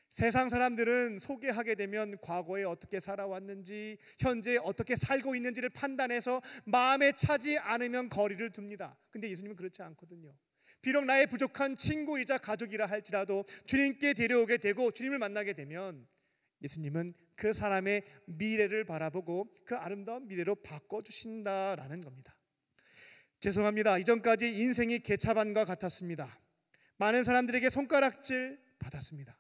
세상 사람들은 소개하게 되면 과거에 어떻게 살아왔는지 현재 어떻게 살고 있는지를 판단해서 마음에 차지 않으면 거리를 둡니다. 근데 예수님은 그렇지 않거든요. 비록 나의 부족한 친구이자 가족이라 할지라도 주님께 데려오게 되고 주님을 만나게 되면 예수님은 그 사람의 미래를 바라보고 그 아름다운 미래로 바꿔주신다라는 겁니다. 죄송합니다. 이전까지 인생이 개차반과 같았습니다. 많은 사람들에게 손가락질 받았습니다.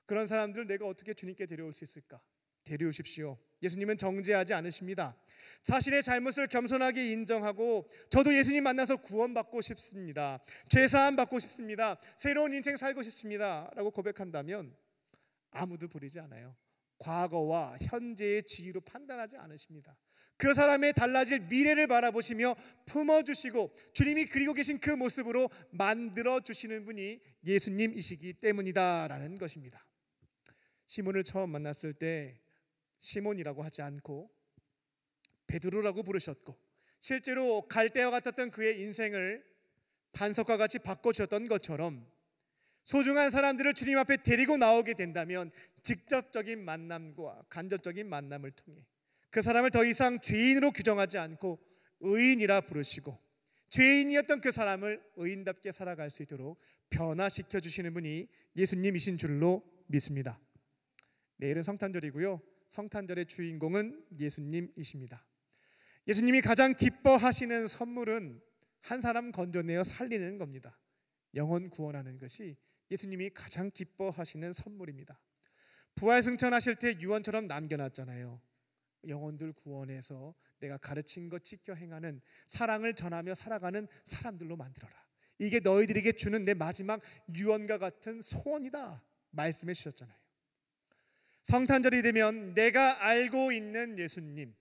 그런 사람들을 내가 어떻게 주님께 데려올 수 있을까? 데려오십시오. 예수님은 정죄하지 않으십니다. 자신의 잘못을 겸손하게 인정하고 저도 예수님 만나서 구원받고 싶습니다. 죄사함 받고 싶습니다. 새로운 인생 살고 싶습니다 라고 고백한다면 아무도 부리지 않아요. 과거와 현재의 지위로 판단하지 않으십니다. 그 사람의 달라질 미래를 바라보시며 품어주시고 주님이 그리고 계신 그 모습으로 만들어주시는 분이 예수님이시기 때문이다라는 것입니다. 시몬을 처음 만났을 때 시몬이라고 하지 않고 베드로라고 부르셨고 실제로 갈대와 같았던 그의 인생을 반석과 같이 바꿔주셨던 것처럼 소중한 사람들을 주님 앞에 데리고 나오게 된다면 직접적인 만남과 간접적인 만남을 통해 그 사람을 더 이상 죄인으로 규정하지 않고 의인이라 부르시고 죄인이었던 그 사람을 의인답게 살아갈 수 있도록 변화시켜 주시는 분이 예수님이신 줄로 믿습니다. 내일은 성탄절이고요. 성탄절의 주인공은 예수님이십니다. 예수님이 가장 기뻐하시는 선물은 한 사람 건져내어 살리는 겁니다. 영혼 구원하는 것이 예수님이 가장 기뻐하시는 선물입니다. 부활 승천하실 때 유언처럼 남겨놨잖아요. 영혼들 구원해서 내가 가르친 것 지켜 행하는 사랑을 전하며 살아가는 사람들로 만들어라. 이게 너희들에게 주는 내 마지막 유언과 같은 소원이다 말씀해 주셨잖아요. 성탄절이 되면 내가 알고 있는 예수님,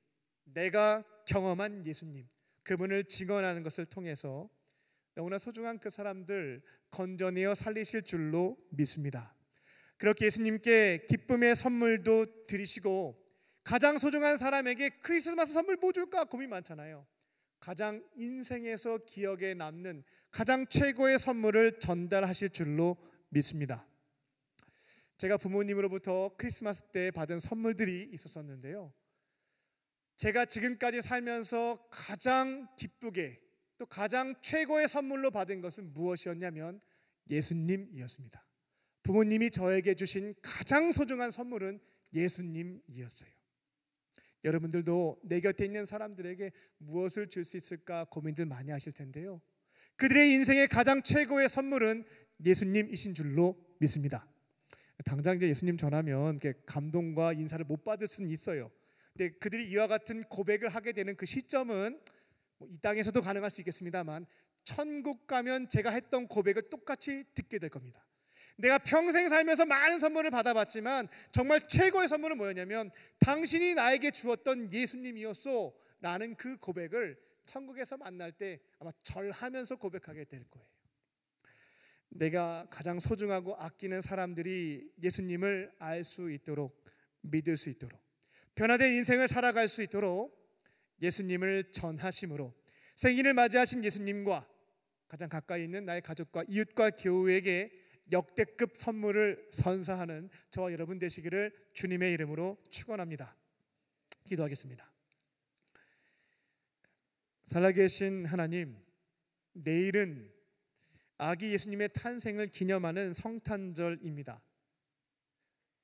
내가 경험한 예수님, 그분을 증언하는 것을 통해서 너무나 소중한 그 사람들 건져내어 살리실 줄로 믿습니다. 그렇게 예수님께 기쁨의 선물도 드리시고 가장 소중한 사람에게 크리스마스 선물 뭐 줄까 고민 많잖아요. 가장 인생에서 기억에 남는 가장 최고의 선물을 전달하실 줄로 믿습니다. 제가 부모님으로부터 크리스마스 때 받은 선물들이 있었는데요. 제가 지금까지 살면서 가장 기쁘게 또 가장 최고의 선물로 받은 것은 무엇이었냐면 예수님이었습니다. 부모님이 저에게 주신 가장 소중한 선물은 예수님이었어요. 여러분들도 내 곁에 있는 사람들에게 무엇을 줄 수 있을까 고민들 많이 하실 텐데요. 그들의 인생의 가장 최고의 선물은 예수님이신 줄로 믿습니다. 당장 이제 예수님 전하면 감동과 인사를 못 받을 수는 있어요. 근데 그들이 이와 같은 고백을 하게 되는 그 시점은 이 땅에서도 가능할 수 있겠습니다만 천국 가면 제가 했던 고백을 똑같이 듣게 될 겁니다. 내가 평생 살면서 많은 선물을 받아봤지만 정말 최고의 선물은 뭐였냐면 당신이 나에게 주었던 예수님이었소 라는 그 고백을 천국에서 만날 때 아마 절하면서 고백하게 될 거예요. 내가 가장 소중하고 아끼는 사람들이 예수님을 알 수 있도록, 믿을 수 있도록, 변화된 인생을 살아갈 수 있도록 예수님을 전하심으로 생일을 맞이하신 예수님과 가장 가까이 있는 나의 가족과 이웃과 교우에게 역대급 선물을 선사하는 저와 여러분 되시기를 주님의 이름으로 축원합니다. 기도하겠습니다. 살아계신 하나님, 내일은 아기 예수님의 탄생을 기념하는 성탄절입니다.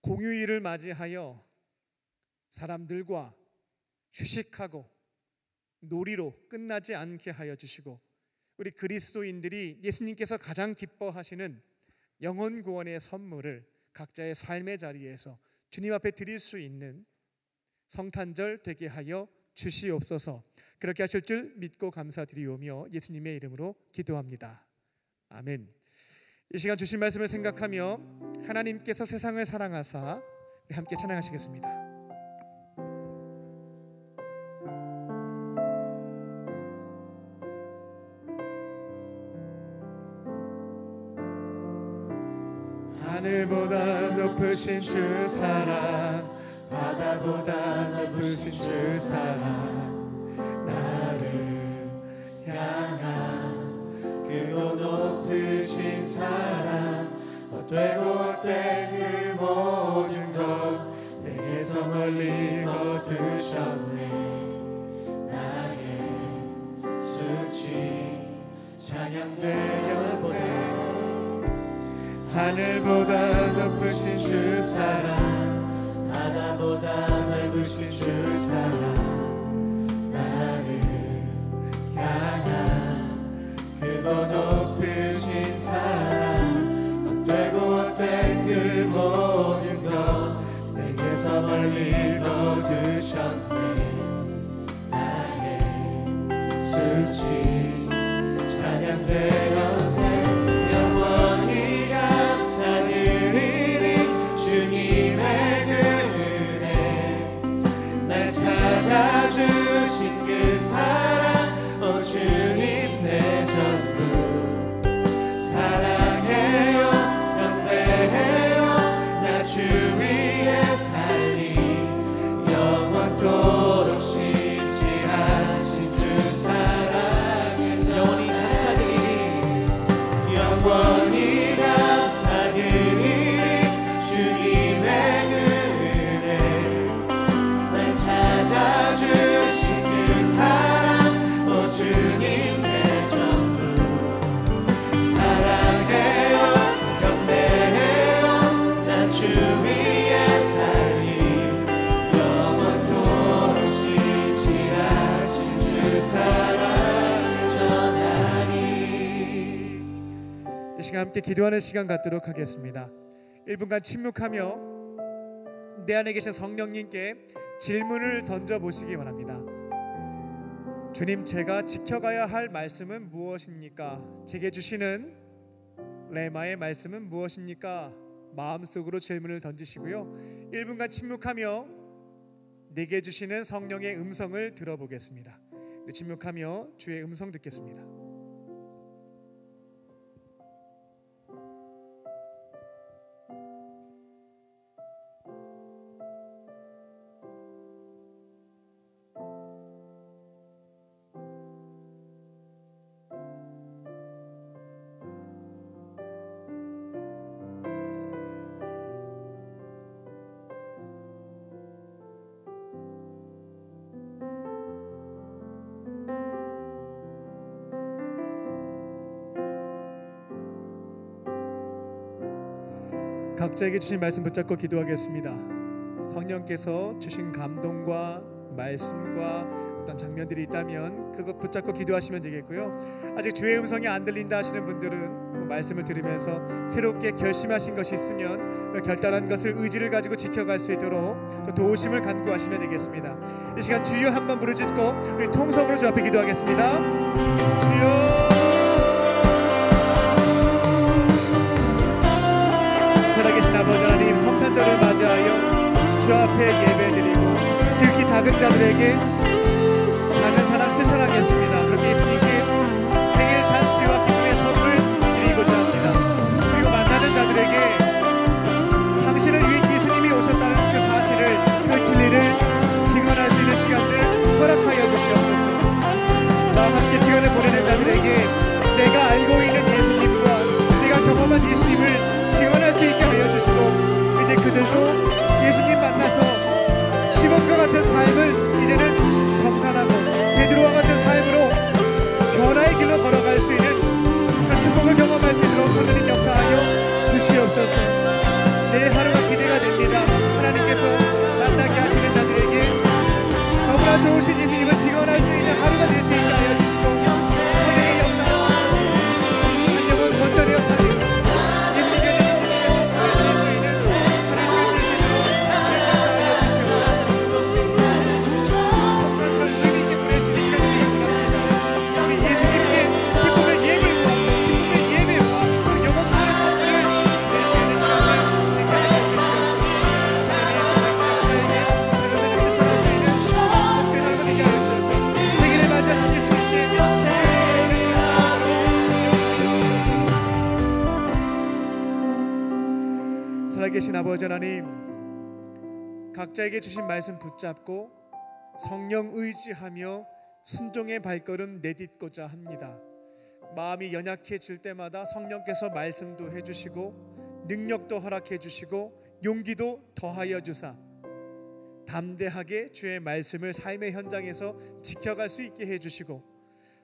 공휴일을 맞이하여 사람들과 휴식하고 놀이로 끝나지 않게 하여 주시고 우리 그리스도인들이 예수님께서 가장 기뻐하시는 영혼 구원의 선물을 각자의 삶의 자리에서 주님 앞에 드릴 수 있는 성탄절 되게 하여 주시옵소서. 그렇게 하실 줄 믿고 감사드리오며 예수님의 이름으로 기도합니다. 아멘. 이 시간 주신 말씀을 생각하며 하나님께서 세상을 사랑하사 함께 찬양하시겠습니다. 하늘보다 높으신 주 사랑, 바다보다 높으신 주 사랑, 나를 향한 크고 높으신 사랑, 헛되고 헛된 그 모든 것 내게서 멀리 거두셨네. 나의 수치 찬양되었네. 하늘보다 높으신 주 사랑, 바다보다 넓으신 주 사랑, 나를 향한 크고 높으신 사랑, 헛되고 헛된 그 모든 것 내게서 멀리 거두셨네. 나의 수치 찬양되었네. 찾아주신 그 사랑, 오 주님 내 전부 사랑해요, 경배해요. 나 주 위에 살리 영원토록 신실하신 주 사랑에 영원히 감사드리리, 영원히 감사드리리. 주님의 찾아주신 그 사랑, 오 주님 내 전부 사랑해요, 경배해요. 나 주 위에 살리 영원토록 신실하신 주 사랑을 전하리. 이 시간 함께 기도하는 시간 갖도록 하겠습니다. 1분간 침묵하며 내 안에 계신 성령님께 질문을 던져보시기 바랍니다. 주님, 제가 지켜가야 할 말씀은 무엇입니까? 제게 주시는 레마의 말씀은 무엇입니까? 마음속으로 질문을 던지시고요. 1분간 침묵하며 내게 주시는 성령의 음성을 들어보겠습니다. 침묵하며 주의 음성 듣겠습니다. 각자에게 주신 말씀 붙잡고 기도하겠습니다. 성령께서 주신 감동과 말씀과 어떤 장면들이 있다면 그것 붙잡고 기도하시면 되겠고요. 아직 주의 음성이 안 들린다 하시는 분들은 말씀을 들으면서 새롭게 결심하신 것이 있으면 그 결단한 것을 의지를 가지고 지켜갈 수 있도록 또 도우심을 간구하시면 되겠습니다. 이 시간 주여 한번 부르짖고 우리 통성으로 주 앞에 기도하겠습니다. 주여, 살아계신 아버지 하나님, 성탄절을 맞이하여 주 앞에 예배드리고 특히 작은 자들에게 작은 사랑 실천하겠습니다. 그렇게 예수님께 생일 잔치와 기쁨의 선물 드리고자 합니다. 그리고 만나는 자들에게 당신을 위해 예수님이 오셨다는 그 사실을, 그 진리를 증언할 수 있는 시간들 허락하여 주시옵소서. 나와 함께 시간을 보내는 자들에게 내가 알고 있는 예수님과 내가 경험한 예수님을 증언할 수 있게 하여 주시고, 이제 그들도 예수님 만나서 시몬과 같은 삶을 이제는 정산하고 베드로와 같은 삶으로 변화의 길로 걸어갈 수 있는 그 축복을 경험할 수 있도록 성령님 역사하여 주시옵소서. 내 하루가 기대가 됩니다. 하나님께서 만나게 하시는 자들에게 너무나 좋으신 예수님을 증언할 수 있는 하루가 될 수 있게 하여 주시고, 성령의 역사하시고 한 영혼 건져내어 살리고 예수님의 능력에서 보여드릴 수 있는 하나님 예수님으로 역사하여 주시옵소서. 성탄절 의미 있게 보낼 수 있는 시간을 드리겠습니다. 우리 예수님께 기쁨의 예물과 기쁨의 예배와 그 영혼들의 선물을 낼 수 있는 시간을 되게 하여 주시옵소서. 생일을 맞이하신 예수님께 살아계신 아버지 하나님, 각자에게 주신 말씀 붙잡고 성령 의지하며 순종의 발걸음 내딛고자 합니다. 마음이 연약해질 때마다 성령께서 말씀도 해주시고 능력도 허락해 주시고 용기도 더하여 주사 담대하게 주의 말씀을 삶의 현장에서 지켜갈 수 있게 해주시고,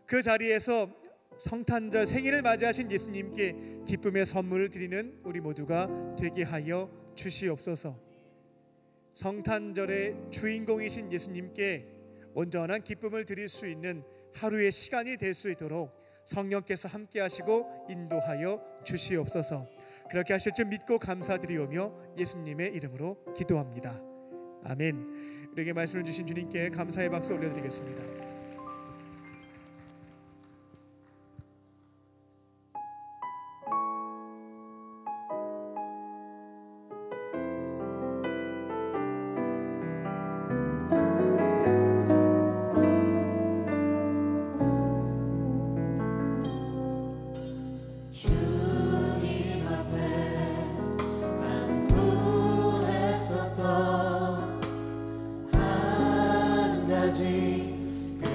그 자리에서 성탄절 생일을 맞이하신 예수님께 기쁨의 선물을 드리는 우리 모두가 되게 하여 주시옵소서. 성탄절의 주인공이신 예수님께 온전한 기쁨을 드릴 수 있는 하루의 시간이 될 수 있도록 성령께서 함께 하시고 인도하여 주시옵소서. 그렇게 하실 줄 믿고 감사드리오며 예수님의 이름으로 기도합니다. 아멘. 우리에게 말씀을 주신 주님께 감사의 박수 올려드리겠습니다. 주님 앞에 간구했었던 한 가지 그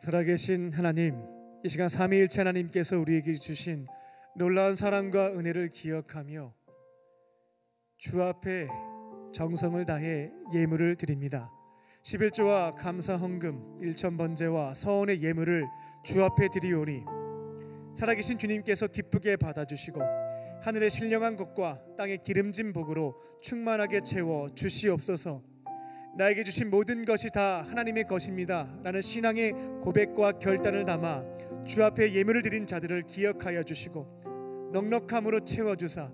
살아계신 하나님, 이 시간 삼위일체 하나님께서 우리에게 주신 놀라운 사랑과 은혜를 기억하며 주 앞에 정성을 다해 예물을 드립니다. 11조와 감사 헌금 1,000번제와 서원의 예물을 주 앞에 드리오니 살아계신 주님께서 기쁘게 받아주시고 하늘의 신령한 것과 땅의 기름진 복으로 충만하게 채워 주시옵소서. 나에게 주신 모든 것이 다 하나님의 것입니다 라는 신앙의 고백과 결단을 담아 주 앞에 예물을 드린 자들을 기억하여 주시고 넉넉함으로 채워주사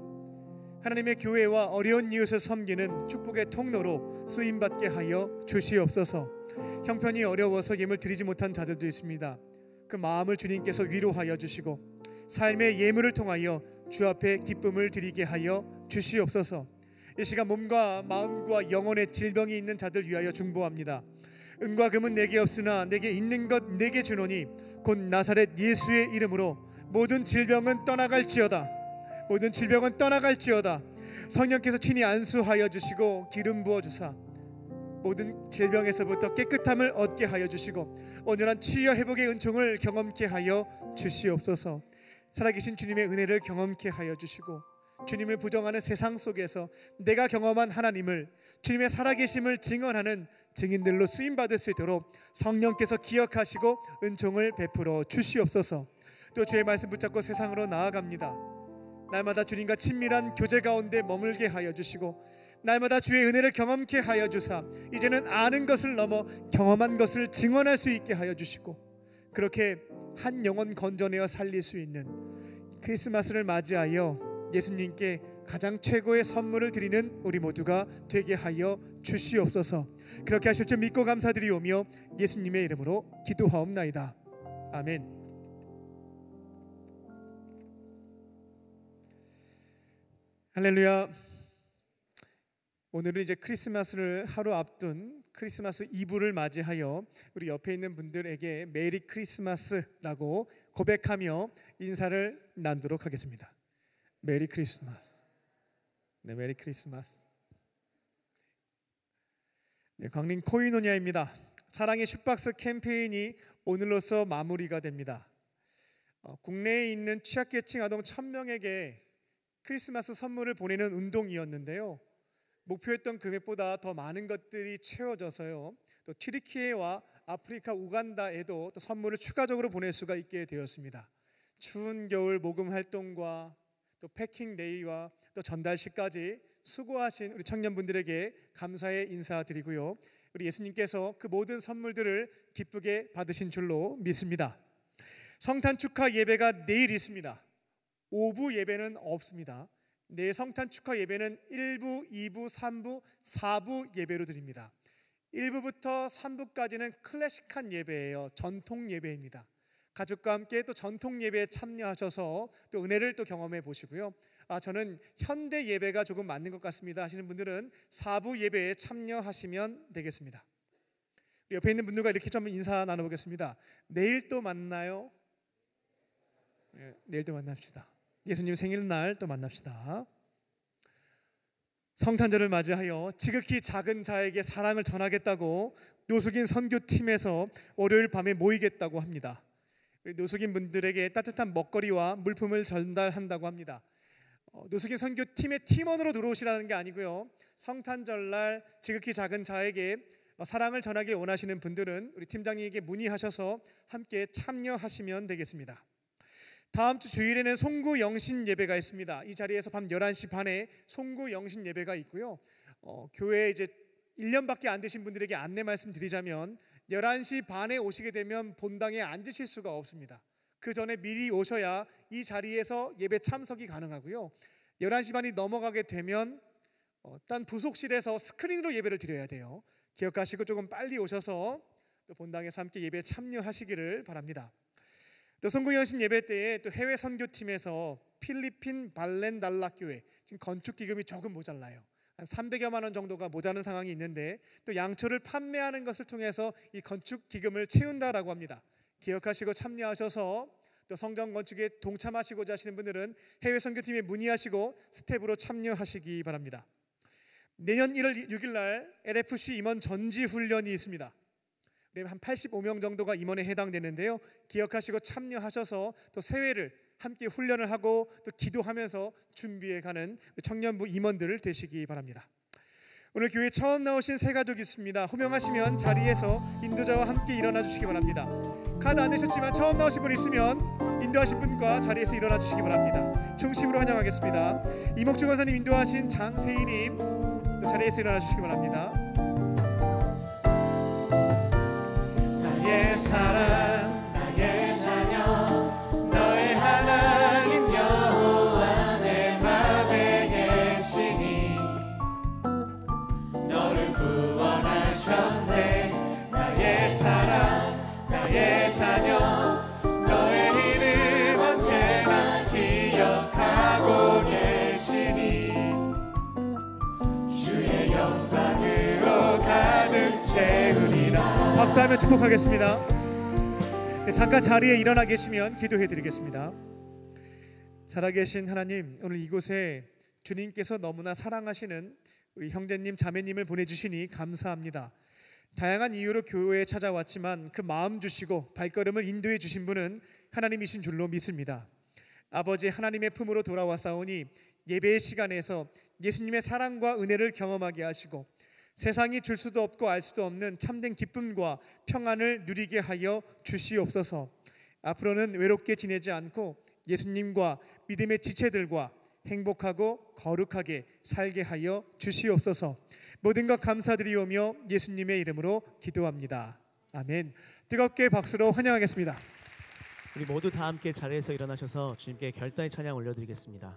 하나님의 교회와 어려운 이웃을 섬기는 축복의 통로로 쓰임받게 하여 주시옵소서. 형편이 어려워서 예물 드리지 못한 자들도 있습니다. 그 마음을 주님께서 위로하여 주시고 삶의 예물을 통하여 주 앞에 기쁨을 드리게 하여 주시옵소서. 이 시간 몸과 마음과 영혼의 질병이 있는 자들 위하여 중보합니다. 은과 금은 내게 없으나 내게 있는 것 내게 주노니 곧 나사렛 예수의 이름으로 모든 질병은 떠나갈지어다. 모든 질병은 떠나갈지어다. 성령께서 친히 안수하여 주시고 기름 부어 주사 모든 질병에서부터 깨끗함을 얻게 하여 주시고 온전한 치유 회복의 은총을 경험케 하여 주시옵소서. 살아계신 주님의 은혜를 경험케 하여 주시고 주님을 부정하는 세상 속에서 내가 경험한 하나님을 주님의 살아계심을 증언하는 증인들로 쓰임받을 수 있도록 성령께서 기억하시고 은총을 베풀어 주시옵소서. 또 주의 말씀 붙잡고 세상으로 나아갑니다. 날마다 주님과 친밀한 교제 가운데 머물게 하여 주시고 날마다 주의 은혜를 경험케 하여 주사 이제는 아는 것을 넘어 경험한 것을 증언할 수 있게 하여 주시고 그렇게 한 영혼 건져내어 살릴 수 있는 크리스마스를 맞이하여 예수님께 가장 최고의 선물을 드리는 우리 모두가 되게 하여 주시옵소서. 그렇게 하실 줄 믿고 감사드리오며 예수님의 이름으로 기도하옵나이다. 아멘. 할렐루야. 오늘은 이제 크리스마스를 하루 앞둔 크리스마스 이브를 맞이하여 우리 옆에 있는 분들에게 메리 크리스마스라고 고백하며 인사를 나누도록 하겠습니다. 메리 크리스마스. 네, 메리 크리스마스. 네, 광림 코이노니아입니다. 사랑의 슈박스 캠페인이 오늘로서 마무리가 됩니다. 국내에 있는 취약계층 아동 1,000명에게 크리스마스 선물을 보내는 운동이었는데요. 목표했던 금액보다 더 많은 것들이 채워져서요. 또 튀르키예와 아프리카 우간다에도 또 선물을 추가적으로 보낼 수가 있게 되었습니다. 추운 겨울 모금 활동과 또 패킹데이와 또 전달식까지 수고하신 우리 청년분들에게 감사의 인사드리고요. 우리 예수님께서 그 모든 선물들을 기쁘게 받으신 줄로 믿습니다. 성탄 축하 예배가 내일 있습니다. 오부 예배는 없습니다. 내일 성탄 축하 예배는 1부, 2부, 3부, 4부 예배로 드립니다. 1부부터 3부까지는 클래식한 예배예요. 전통 예배입니다. 가족과 함께 또 전통 예배에 참여하셔서 또 은혜를 또 경험해 보시고요. 저는 현대 예배가 조금 맞는 것 같습니다 하시는 분들은 4부 예배에 참여하시면 되겠습니다. 옆에 있는 분들과 이렇게 좀 인사 나눠보겠습니다. 내일 또 만나요. 네, 내일 또 만납시다. 예수님 생일날 또 만납시다. 성탄절을 맞이하여 지극히 작은 자에게 사랑을 전하겠다고 노숙인 선교팀에서 월요일 밤에 모이겠다고 합니다. 노숙인 분들에게 따뜻한 먹거리와 물품을 전달한다고 합니다. 노숙인 선교팀의 팀원으로 들어오시라는 게 아니고요. 성탄절날 지극히 작은 자에게 사랑을 전하기 원하시는 분들은 우리 팀장님에게 문의하셔서 함께 참여하시면 되겠습니다. 다음 주 주일에는 송구 영신 예배가 있습니다. 이 자리에서 밤 11시 반에 송구 영신 예배가 있고요. 교회에 이제 1년밖에 안 되신 분들에게 안내 말씀드리자면 11시 반에 오시게 되면 본당에 앉으실 수가 없습니다. 그 전에 미리 오셔야 이 자리에서 예배 참석이 가능하고요. 11시 반이 넘어가게 되면 딴 부속실에서 스크린으로 예배를 드려야 돼요. 기억하시고 조금 빨리 오셔서 또 본당에서 함께 예배에 참여하시기를 바랍니다. 또 송구영신 예배 때에 또 해외 선교팀에서 필리핀 발렌달라 교회 지금 건축 기금이 조금 모자라요. 한 300여만 원 정도가 모자란 상황이 있는데 또 양초를 판매하는 것을 통해서 이 건축 기금을 채운다라고 합니다. 기억하시고 참여하셔서 또 성전 건축에 동참하시고자 하시는 분들은 해외 선교팀에 문의하시고 스텝으로 참여하시기 바랍니다. 내년 1월 6일 날 LFC 임원 전지 훈련이 있습니다. 한 85명 정도가 임원에 해당되는데요. 기억하시고 참여하셔서 또 새해를 함께 훈련을 하고 또 기도하면서 준비해가는 청년부 임원들 되시기 바랍니다. 오늘 교회 처음 나오신 새 가족이 있습니다. 호명하시면 자리에서 인도자와 함께 일어나 주시기 바랍니다. 카드 안 내셨지만 처음 나오신 분 있으면 인도하신 분과 자리에서 일어나 주시기 바랍니다. 중심으로 환영하겠습니다. 이목주 권사님 인도하신 장세희님 또 자리에서 일어나 주시기 바랍니다. 나의 사랑 나의 자녀 너의 하나님 여호와 내 맘에 계시니 너를 구원하셨네. 나의 사랑 나의 자녀 너의 이름 언제나 기억하고 계시니 주의 영광으로 가득 채우리라. 박수하며 축복하겠습니다. 잠깐 자리에 일어나 계시면 기도해 드리겠습니다. 살아계신 하나님, 오늘 이곳에 주님께서 너무나 사랑하시는 우리 형제님 자매님을 보내주시니 감사합니다. 다양한 이유로 교회에 찾아왔지만 그 마음 주시고 발걸음을 인도해 주신 분은 하나님이신 줄로 믿습니다. 아버지 하나님의 품으로 돌아왔사오니 예배의 시간에서 예수님의 사랑과 은혜를 경험하게 하시고 세상이 줄 수도 없고 알 수도 없는 참된 기쁨과 평안을 누리게 하여 주시옵소서. 앞으로는 외롭게 지내지 않고 예수님과 믿음의 지체들과 행복하고 거룩하게 살게 하여 주시옵소서. 모든 것 감사드리오며 예수님의 이름으로 기도합니다. 아멘. 뜨겁게 박수로 환영하겠습니다. 우리 모두 다 함께 자리에서 일어나셔서 주님께 결단의 찬양 올려드리겠습니다.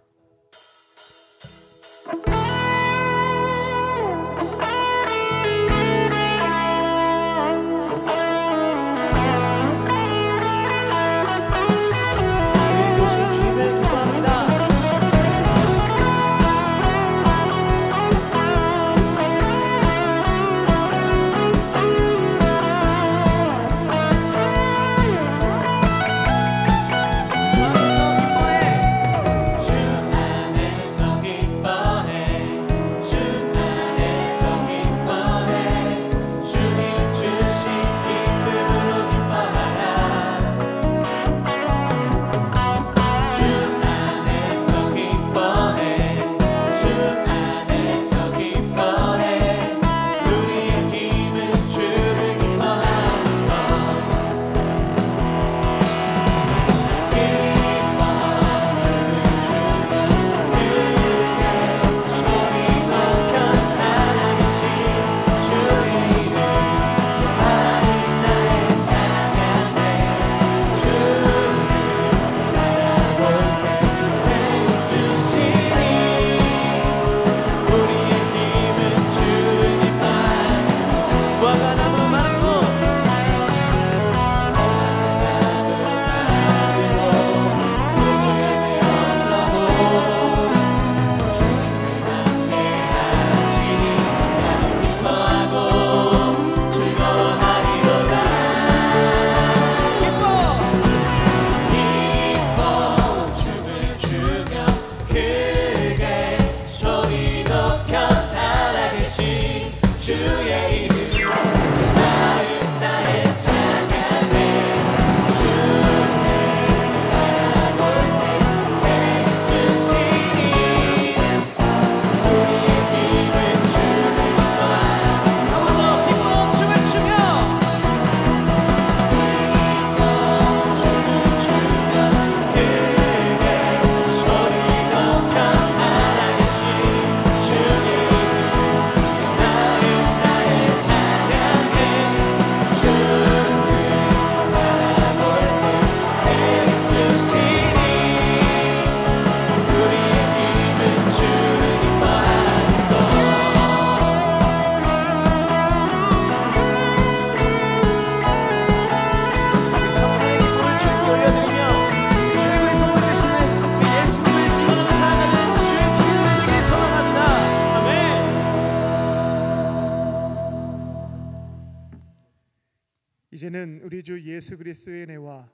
이제는 우리 주 예수 그리스도의 은혜와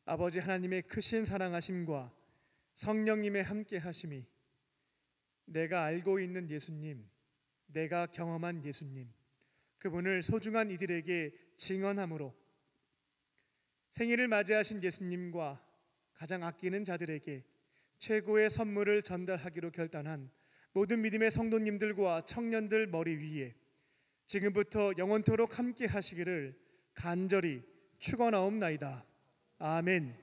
아버지 하나님의 크신 사랑하심과 성령님의 함께 하심이 내가 알고 있는 예수님, 내가 경험한 예수님, 그분을 소중한 이들에게 증언함으로 생일을 맞이하신 예수님과 가장 아끼는 자들에게 최고의 선물을 전달하기로 결단한 모든 믿음의 성도님들과 청년들 머리 위에 지금부터 영원토록 함께 하시기를 간절히 축원하옵나이다. 아멘.